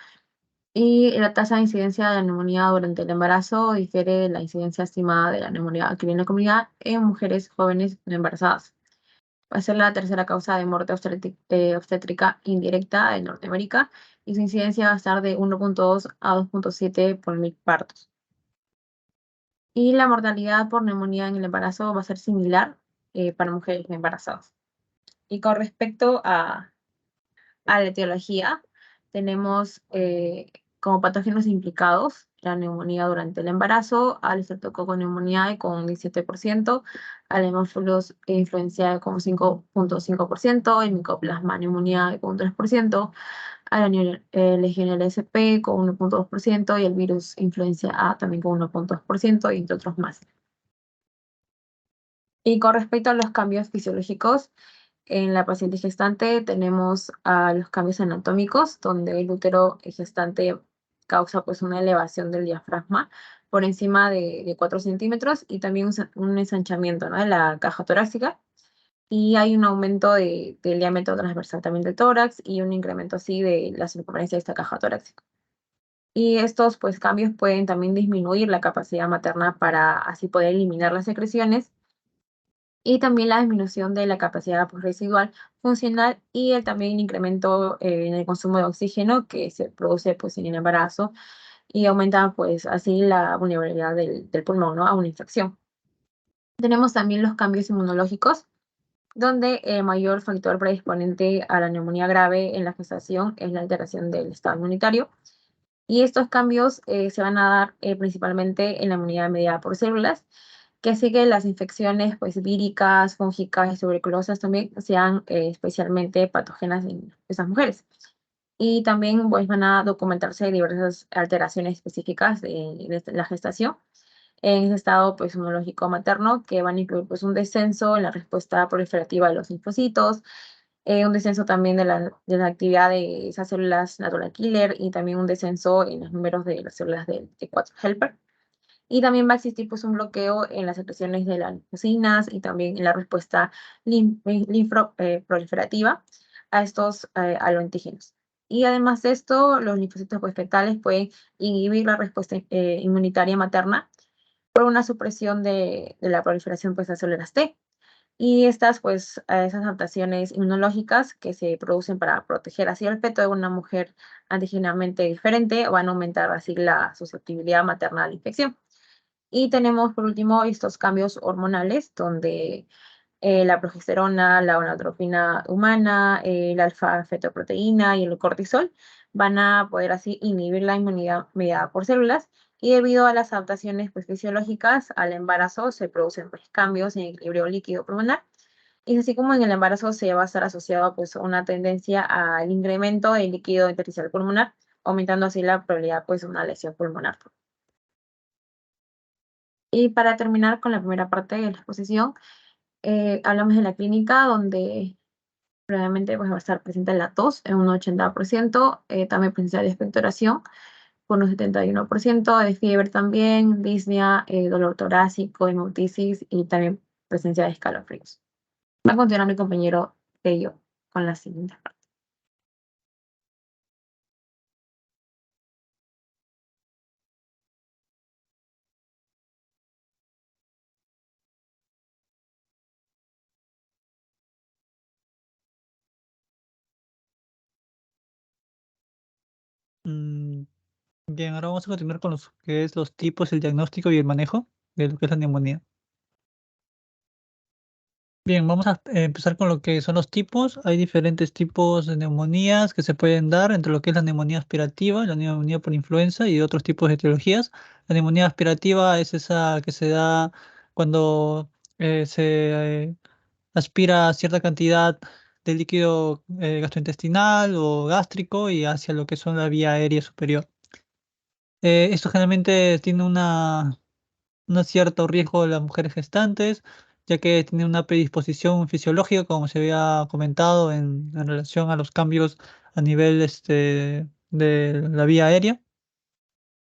Y la tasa de incidencia de la neumonía durante el embarazo difiere de la incidencia estimada de la neumonía que viene en la comunidad en mujeres jóvenes no embarazadas. Va a ser la tercera causa de muerte obstétrica indirecta en Norteamérica, y su incidencia va a estar de 1.2 a 2.7 por 1000 partos. Y la mortalidad por neumonía en el embarazo va a ser similar para mujeres no embarazadas. Y con respecto a la etiología, tenemos como patógenos implicados la neumonía durante el embarazo, al Streptococcus pneumoniae con 17%, al Haemophilus influenzae con 5.5%, el Mycoplasma pneumoniae con 3%, a la Legionella SP con 1.2% y el virus influencia A también con 1.2%, y entre otros más. Y con respecto a los cambios fisiológicos, en la paciente gestante tenemos los cambios anatómicos, donde el útero gestante causa pues una elevación del diafragma por encima de 4 centímetros, y también un ensanchamiento, ¿no?, de la caja torácica. Y hay un aumento del diámetro transversal también del tórax y un incremento así de la circunferencia de esta caja torácica. Y estos pues cambios pueden también disminuir la capacidad materna para así poder eliminar las secreciones, y también la disminución de la capacidad pues, residual funcional, y también incremento en el consumo de oxígeno que se produce pues, en el embarazo, y aumenta pues así la vulnerabilidad del pulmón, ¿no?, a una infección. Tenemos también los cambios inmunológicos, donde el mayor factor predisponente a la neumonía grave en la gestación es la alteración del estado inmunitario. Y estos cambios se van a dar principalmente en la inmunidad mediada por células, que hace que las infecciones pues, víricas, fúngicas y tuberculosas también sean especialmente patógenas en esas mujeres. Y también pues, van a documentarse diversas alteraciones específicas de la gestación en ese estado pues, inmunológico materno, que van a incluir pues, un descenso en la respuesta proliferativa de los linfocitos, un descenso también de la actividad de esas células natural killer, y también un descenso en los números de las células de T4 helper. Y también va a existir pues, un bloqueo en las secreciones de las linfocinas y también en la respuesta linfoproliferativa a estos aloantígenos. Y además de esto, los linfocitos pues, fetales pueden inhibir la respuesta inmunitaria materna por una supresión de la proliferación pues, de células T. Y estas, pues, esas adaptaciones inmunológicas que se producen para proteger así al feto de una mujer antigénicamente diferente van a aumentar así la susceptibilidad materna a la infección. Y tenemos, por último, estos cambios hormonales, donde la progesterona, la gonadotropina humana, la alfa-fetoproteína y el cortisol van a poder así inhibir la inmunidad mediada por células, y debido a las adaptaciones pues, fisiológicas al embarazo se producen pues, cambios en el equilibrio líquido pulmonar, y así como en el embarazo se va a estar asociado pues, a una tendencia al incremento del líquido intersticial pulmonar, aumentando así la probabilidad pues, de una lesión pulmonar. Y para terminar con la primera parte de la exposición, hablamos de la clínica, donde probablemente pues, va a estar presente la tos en un 80%, también presencia de expectoración por un 71%, de fiebre también, disnea, dolor torácico, hemoptisis y también presencia de escalofríos. Va a continuar mi compañero Pello con la siguiente parte. Mm, Bien, ahora vamos a continuar con los que es los tipos, el diagnóstico y el manejo de lo que es la neumonía. Bien, vamos a empezar con lo que son los tipos. Hay diferentes tipos de neumonías que se pueden dar entre lo que es la neumonía aspirativa, la neumonía por influenza y otros tipos de etiologías. La neumonía aspirativa es esa que se da cuando se aspira cierta cantidad de líquido gastrointestinal o gástrico y hacia lo que son la vía aérea superior. Esto generalmente tiene un cierto riesgo de las mujeres gestantes, ya que tiene una predisposición fisiológica, como se había comentado, en relación a los cambios a nivel de la vía aérea,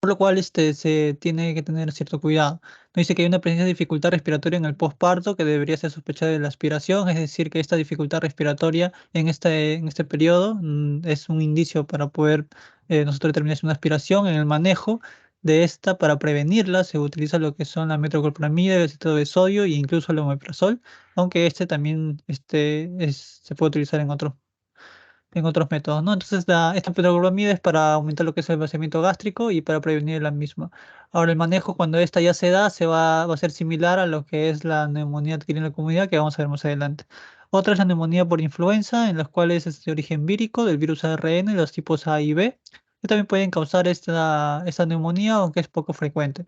por lo cual se tiene que tener cierto cuidado. Nos dice que hay una presencia de dificultad respiratoria en el posparto que debería ser sospechada de la aspiración, es decir, que esta dificultad respiratoria en este periodo es un indicio para poder nosotros determinar si es una aspiración. En el manejo de esta, para prevenirla, se utiliza lo que son la metoclopramida, el citrato de sodio e incluso el omeprazol, aunque este también se puede utilizar en otros métodos, ¿no? Entonces, esta petroglutamida es para aumentar lo que es el vaciamiento gástrico y para prevenir la misma. Ahora, el manejo cuando esta ya se da, va a ser similar a lo que es la neumonía adquirida en la comunidad, que vamos a ver más adelante. Otra es la neumonía por influenza, en las cuales es de origen vírico del virus ARN, los tipos A y B, que también pueden causar esta neumonía, aunque es poco frecuente.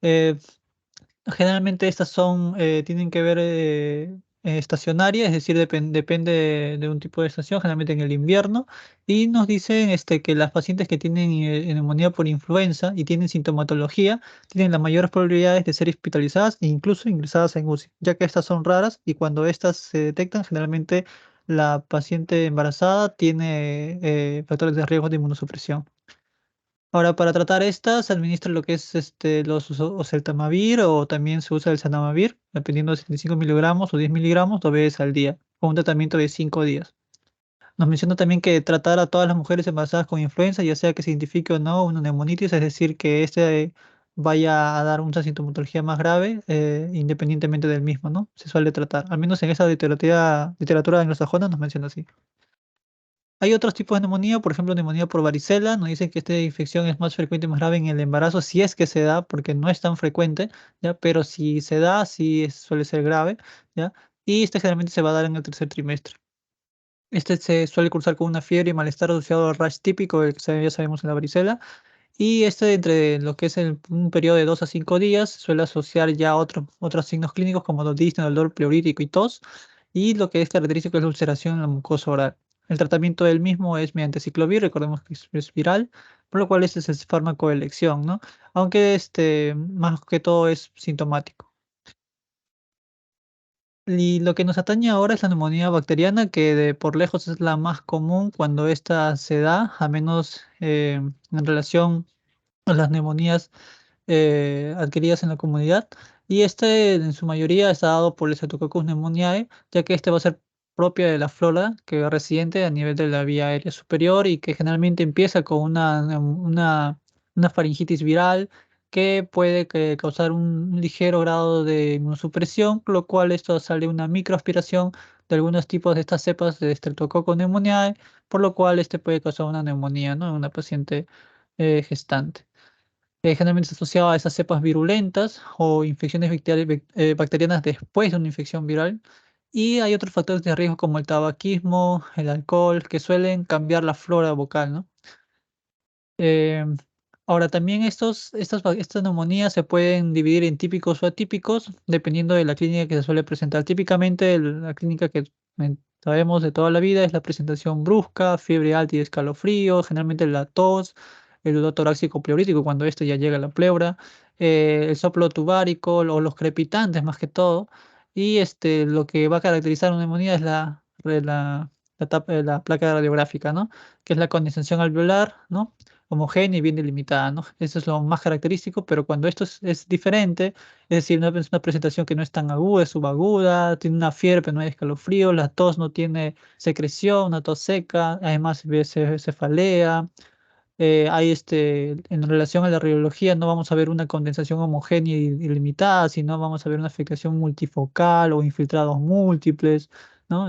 Eh, Generalmente estas tienen que ver estacionarias, es decir, depende de un tipo de estación, generalmente en el invierno, y nos dicen que las pacientes que tienen neumonía por influenza y tienen sintomatología tienen las mayores probabilidades de ser hospitalizadas e incluso ingresadas en UCI, ya que estas son raras y cuando estas se detectan, generalmente la paciente embarazada tiene factores de riesgo de inmunosupresión. Ahora, para tratar esta, se administra lo que es los oseltamivir o también se usa el zanamivir, dependiendo de 75 miligramos o 10 miligramos 2 veces al día, con un tratamiento de 5 días. Nos menciona también que tratar a todas las mujeres embarazadas con influenza, ya sea que se identifique o no una neumonitis, es decir, que vaya a dar una sintomatología más grave, independientemente del mismo, ¿no? Se suele tratar, al menos en esa literatura anglosajona nos menciona así. Hay otros tipos de neumonía, por ejemplo, neumonía por varicela. Nos dicen que esta infección es más frecuente y más grave en el embarazo, si es que se da, porque no es tan frecuente, ¿ya? Pero si se da, sí suele ser grave, ¿ya? Y generalmente se va a dar en el tercer trimestre. Se suele cursar con una fiebre y malestar asociado al rash típico, el que ya sabemos en la varicela. Y entre lo que es un periodo de 2 a 5 días, suele asociar ya otros signos clínicos como disnea, dolor pleurítico y tos, y lo que es característico es la ulceración en la mucosa oral. El tratamiento del mismo es mediante ciclovir, recordemos que es viral, por lo cual este es el fármaco de elección, ¿no? Aunque más que todo es sintomático. Y lo que nos atañe ahora es la neumonía bacteriana, que por lejos es la más común cuando esta se da, a menos en relación a las neumonías adquiridas en la comunidad. Y en su mayoría está dado por el Streptococcus pneumoniae, ya que va a ser propia de la flora que va residente a nivel de la vía aérea superior y que generalmente empieza con una faringitis viral que puede causar un ligero grado de inmunosupresión, con lo cual esto sale una microaspiración de algunos tipos de estas cepas de Streptococcus pneumoniae, por lo cual puede causar una neumonía, ¿no? En una paciente gestante. Generalmente está asociado a esas cepas virulentas o infecciones bacterianas después de una infección viral. Y hay otros factores de riesgo como el tabaquismo, el alcohol, que suelen cambiar la flora vocal, ¿no? Eh, Ahora, también estas neumonías se pueden dividir en típicos o atípicos, dependiendo de la clínica que se suele presentar. Típicamente, la clínica que sabemos de toda la vida es la presentación brusca, fiebre alta y escalofrío, generalmente la tos, el dolor torácico pleurítico cuando esto ya llega a la pleura, el soplo tubárico o los crepitantes más que todo. Y lo que va a caracterizar una neumonía es la placa radiográfica, ¿no? Que es la condensación alveolar, ¿no? Homogénea y bien delimitada, ¿no? Eso es lo más característico, pero cuando esto es diferente, es decir, es una presentación que no es tan aguda, es subaguda, tiene una fiebre, pero no hay escalofrío, la tos no tiene secreción, una tos seca, además cefalea, en relación a la radiología no vamos a ver una condensación homogénea y limitada, sino vamos a ver una afectación multifocal o infiltrados múltiples, ¿no?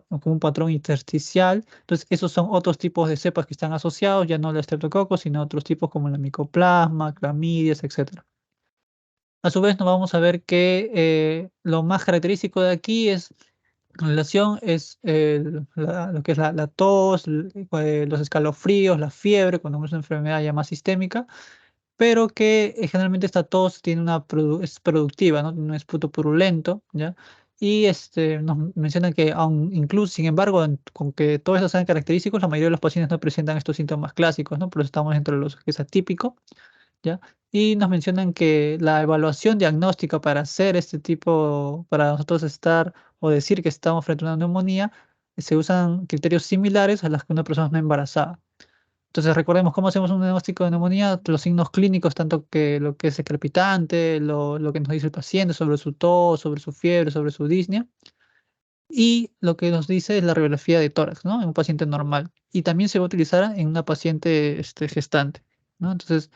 O con un patrón intersticial. Entonces, esos son otros tipos de cepas que están asociados, ya no la estreptococcus, sino otros tipos como la micoplasma, clamidias, etc. A su vez, nos vamos a ver que lo más característico de aquí es relación es lo que es la tos, los escalofríos, la fiebre, cuando es una enfermedad ya más sistémica, pero que generalmente esta tos tiene es productiva, ¿no? No es purulento, ¿ya? Y nos mencionan que incluso, sin embargo, con que todos estos sean característicos, la mayoría de los pacientes no presentan estos síntomas clásicos, ¿no? Por eso estamos entre los que es atípico, ¿ya? Y nos mencionan que la evaluación diagnóstica para hacer este tipo, para nosotros estar o decir que estamos frente a una neumonía, se usan criterios similares a las que una persona no embarazada. Entonces recordemos cómo hacemos un diagnóstico de neumonía, los signos clínicos, tanto que lo que es el crepitante, lo que nos dice el paciente sobre su tos, sobre su fiebre, sobre su disnea, y lo que nos dice es la radiografía de tórax, ¿no? En un paciente normal. Y también se va a utilizar en una paciente gestante, ¿no? Entonces,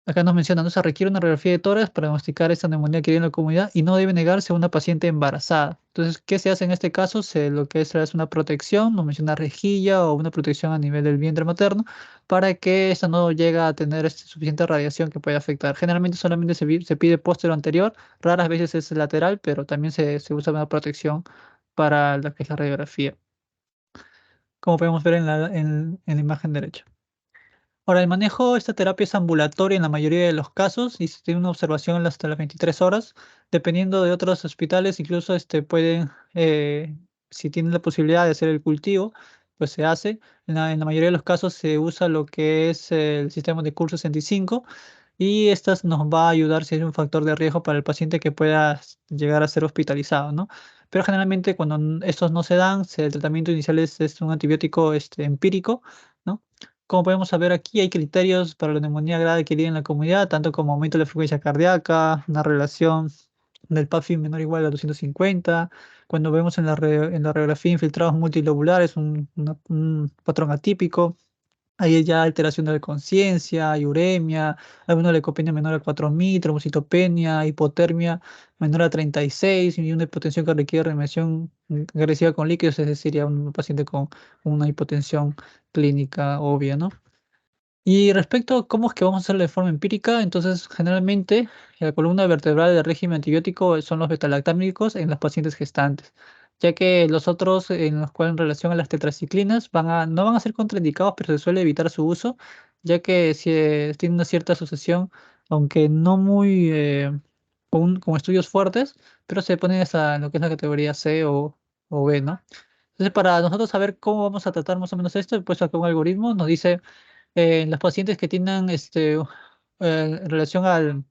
acá nos mencionan, ¿no? Se requiere una radiografía de tórax para diagnosticar esta neumonía que hay en la comunidad y no debe negarse a una paciente embarazada. Entonces, ¿qué se hace en este caso? Lo que es una protección, nos menciona rejilla o una protección a nivel del vientre materno para que esta no llegue a tener suficiente radiación que pueda afectar. Generalmente solamente se pide póstero anterior, raras veces es lateral, pero también se usa una protección para lo que es la radiografía, como podemos ver en la imagen derecha. Ahora, el manejo, esta terapia es ambulatoria en la mayoría de los casos y se tiene una observación hasta las 23 horas. Dependiendo de otros hospitales, incluso pueden, si tienen la posibilidad de hacer el cultivo, pues se hace. En la mayoría de los casos se usa lo que es el sistema de CUR 65 y estas nos va a ayudar si hay un factor de riesgo para el paciente que pueda llegar a ser hospitalizado, ¿no? Pero generalmente cuando estos no se dan, el tratamiento inicial es un antibiótico empírico, ¿no? Como podemos saber aquí, hay criterios para la neumonía grave adquirida en la comunidad, tanto como aumento de la frecuencia cardíaca, una relación del PAFI menor o igual a 250. Cuando vemos en la radiografía infiltrados multilobulares, un patrón atípico. Hay ya alteración de la conciencia, hay uremia, alguna leucopenia menor a 4.000, trombocitopenia, hipotermia menor a 36 y una hipotensión que requiere remisión agresiva con líquidos, es decir, ya un paciente con una hipotensión clínica obvia, ¿no? Y respecto a cómo es que vamos a hacerlo de forma empírica, entonces generalmente la columna vertebral del régimen antibiótico son los betalactámicos en los pacientes gestantes, ya que los otros en los cuales en relación a las tetraciclinas no van a ser contraindicados, pero se suele evitar su uso, ya que si, tiene una cierta asociación, aunque no muy con estudios fuertes, pero se pone en lo que es la categoría C o B, ¿no? Entonces, para nosotros saber cómo vamos a tratar más o menos esto, pues acá un algoritmo nos dice en los pacientes que tienen en relación a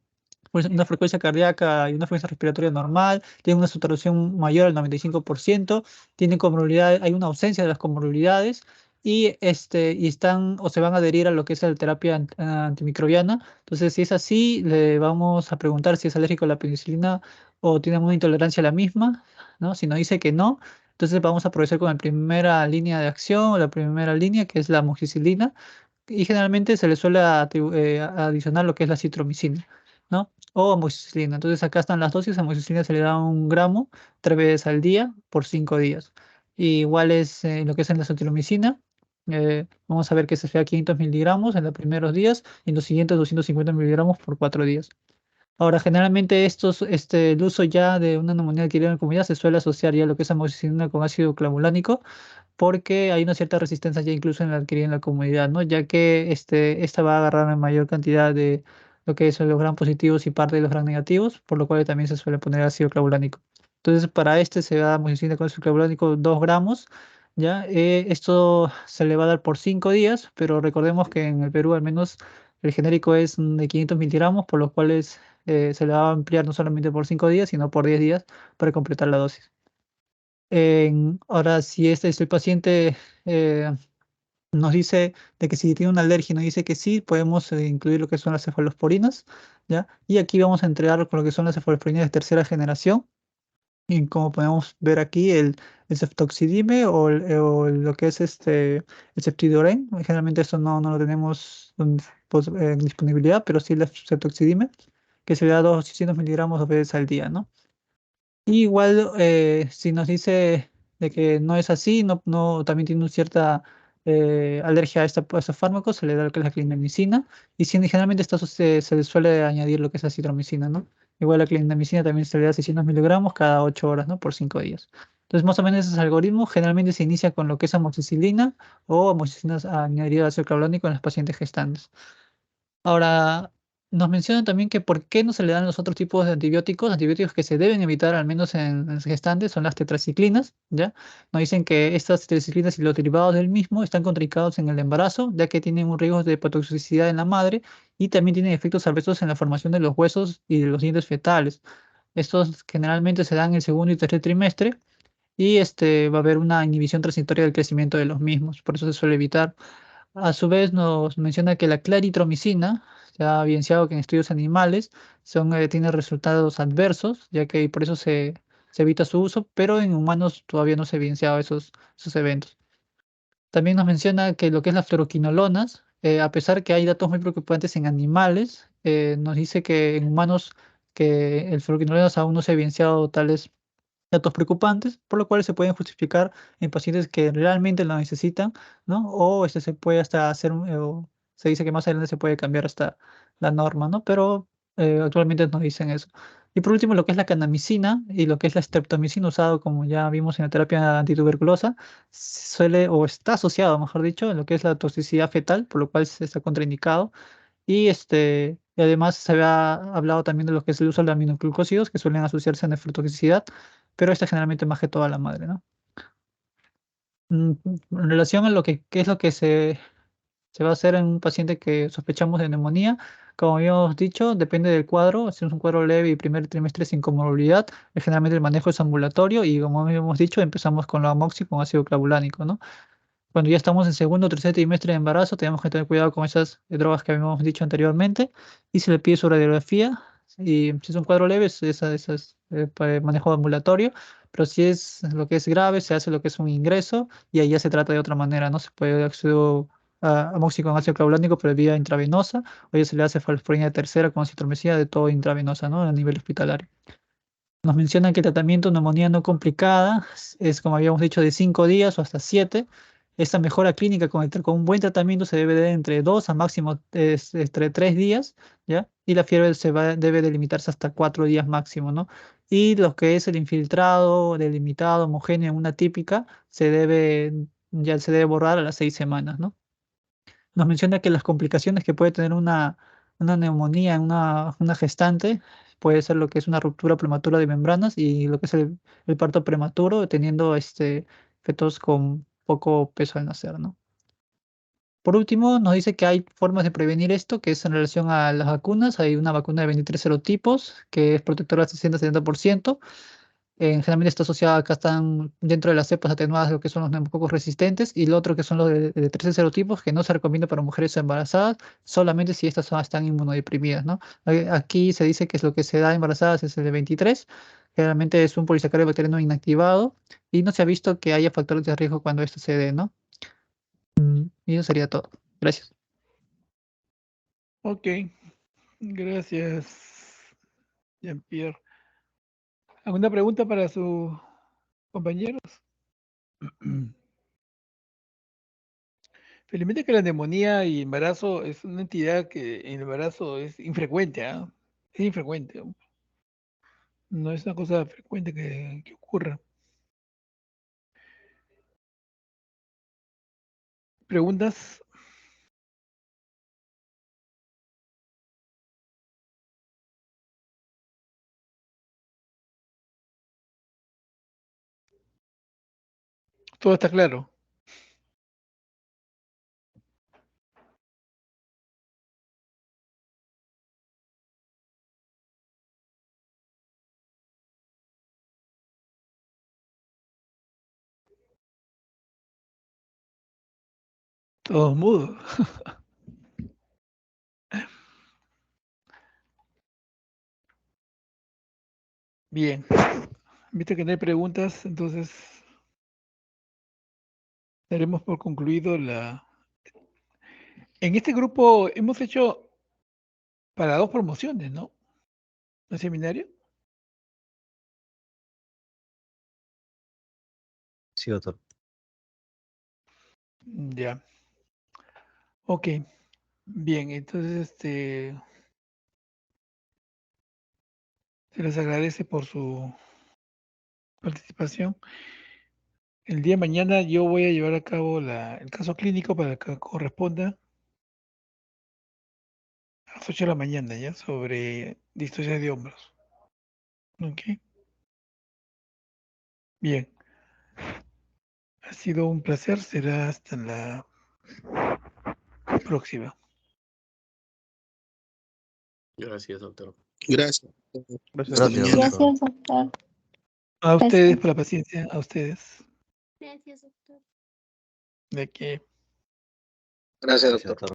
una frecuencia cardíaca y una frecuencia respiratoria normal, tienen una saturación mayor al 95%, tienen comorbilidades, hay una ausencia de las comorbilidades y están o se van a adherir a lo que es la terapia antimicrobiana. Entonces, si es así, le vamos a preguntar si es alérgico a la penicilina o tiene una intolerancia a la misma, ¿no? Si nos dice que no, entonces vamos a proceder con la primera línea de acción o la primera línea, que es la amoxicilina y generalmente se le suele adicionar lo que es la citromicina, ¿no? O amoxicilina. Entonces acá están las dosis, amoxicilina se le da 1 gramo 3 veces al día por 5 días. Y igual es lo que es en la citromicina. Vamos a ver que se sea 500 miligramos en los primeros días y en los siguientes 250 miligramos por 4 días. Ahora, generalmente el uso ya de una neumonía adquirida en la comunidad se suele asociar ya lo que es amoxicilina con ácido clavulánico, porque hay una cierta resistencia ya incluso en la adquirida en la comunidad, ¿no? Ya que esta va a agarrar en mayor cantidad de lo que son los gram positivos y parte de los gram negativos, por lo cual también se suele poner ácido clavulánico. Entonces, para se da amoxicilina con ácido clavulánico 2 gramos, ¿ya? Esto se le va a dar por 5 días, pero recordemos que en el Perú al menos el genérico es de 500 miligramos, por lo cual se le va a ampliar no solamente por 5 días, sino por 10 días para completar la dosis. Ahora, si es el paciente eh, nos dice de que si tiene una alergia, nos dice que sí, podemos incluir lo que son las cefalosporinas, ¿ya? Y aquí vamos a entregar con lo que son las cefalosporinas de tercera generación. Y como podemos ver aquí, el ceftoxidime lo que es el ceftriaxone. Generalmente esto no lo tenemos en disponibilidad, pero sí el ceftoxidime, que se le da 200 miligramos 2 veces al día, ¿no? Y igual, si nos dice de que no es así, también tiene una cierta alergia a estos fármacos, se le da lo que es la clindamicina, y generalmente se le suele añadir lo que es la citromicina, ¿no? Igual la clindamicina también se le da 600 miligramos cada 8 horas, ¿no? Por 5 días. Entonces, más o menos ese algoritmo generalmente se inicia con lo que es amoxicilina o amoxicilina añadida de ácido clorhídrico en los pacientes gestantes. Ahora, nos mencionan también que por qué no se le dan los otros tipos de antibióticos que se deben evitar, al menos en los gestantes, son las tetraciclinas, ¿ya? Nos dicen que estas tetraciclinas y los derivados del mismo están contraindicados en el embarazo, ya que tienen un riesgo de hepatotoxicidad en la madre y también tienen efectos adversos en la formación de los huesos y de los dientes fetales. Estos generalmente se dan en el segundo y tercer trimestre y va a haber una inhibición transitoria del crecimiento de los mismos, por eso se suele evitar. A su vez nos menciona que la claritromicina, se ha evidenciado que en estudios animales tiene resultados adversos, ya que por eso se evita su uso, pero en humanos todavía no se ha evidenciado esos eventos. También nos menciona que lo que es las fluoroquinolonas, a pesar que hay datos muy preocupantes en animales, nos dice que en humanos que el fluoroquinolonas aún no se ha evidenciado tales datos preocupantes, por lo cual se pueden justificar en pacientes que realmente lo necesitan, ¿no? O se puede hasta hacer, o se dice que más adelante se puede cambiar hasta la norma, ¿no? Pero actualmente nos dicen eso. Y por último, lo que es la canamicina y lo que es la streptomicina usado, como ya vimos en la terapia antituberculosa, suele o está asociado, mejor dicho, en lo que es la toxicidad fetal, por lo cual se está contraindicado. Y además se había hablado también de lo que es el uso de aminoglucósidos, que suelen asociarse a nefrotoxicidad, pero esta generalmente más que todo a la madre, ¿no? En relación a qué es lo que se va a hacer en un paciente que sospechamos de neumonía, como habíamos dicho, depende del cuadro. Si es un cuadro leve y primer trimestre sin comorbilidad, generalmente el manejo es ambulatorio y como habíamos dicho, empezamos con la amoxi con ácido clavulánico, ¿no? Cuando ya estamos en segundo o tercer trimestre de embarazo, tenemos que tener cuidado con esas drogas que habíamos dicho anteriormente y se le pide su radiografía. Y si es un cuadro leve, es para el manejo ambulatorio, pero si es lo que es grave, se hace lo que es un ingreso y ahí ya se trata de otra manera, ¿no? Se puede acceder a amoxicilina con ácido clavulánico, pero vía intravenosa, o ya se le hace fosforina de tercera con citromicina de todo intravenosa, ¿no? A nivel hospitalario. Nos mencionan que el tratamiento de neumonía no complicada es, como habíamos dicho, de 5 días o hasta 7. Esta mejora clínica con un buen tratamiento se debe de entre 2 a máximo entre 3 días, ¿ya? Y la fiebre debe delimitarse hasta 4 días máximo, ¿no? Y lo que es el infiltrado, delimitado, homogéneo en una típica, ya se debe borrar a las 6 semanas, ¿no? Nos menciona que las complicaciones que puede tener una neumonía en una gestante puede ser lo que es una ruptura prematura de membranas y lo que es el parto prematuro, teniendo fetos con poco peso al nacer, ¿no? Por último, nos dice que hay formas de prevenir esto, que es en relación a las vacunas. Hay una vacuna de 23 serotipos, que es protectora al 60-70%. Generalmente está asociada, acá están dentro de las cepas atenuadas lo que son los neumococos resistentes y lo otro que son los de 13 serotipos que no se recomienda para mujeres embarazadas, solamente si estas están inmunodeprimidas, ¿no? Aquí se dice que es lo que se da embarazadas es el de 23, generalmente es un polisacárido bacteriano inactivado y no se ha visto que haya factores de riesgo cuando esto se dé, ¿no? Y eso sería todo. Gracias. Ok, gracias, Jean-Pierre. ¿Alguna pregunta para sus compañeros? Felizmente que la neumonía y embarazo es una entidad que en el embarazo es infrecuente, ¿ah? Es infrecuente. No es una cosa frecuente que ocurra. ¿Preguntas? Todo está claro. Todo mudo. Bien. Visto que no hay preguntas, entonces daremos por concluido la... En este grupo hemos hecho para 2 promociones, ¿no? ¿El seminario? Sí, doctor. Ya. Ok. Bien, entonces se les agradece por su participación. El día de mañana yo voy a llevar a cabo el caso clínico para que corresponda a las 8 de la mañana, ¿ya? Sobre distosia de hombros. Ok. Bien. Ha sido un placer. Será hasta la próxima. Gracias, doctor. Gracias. Gracias, Hasta doctor. mañana. Gracias, doctor. A ustedes Gracias. por la paciencia. A ustedes. Gracias, doctor. De que Gracias, Gracias, doctor. doctor.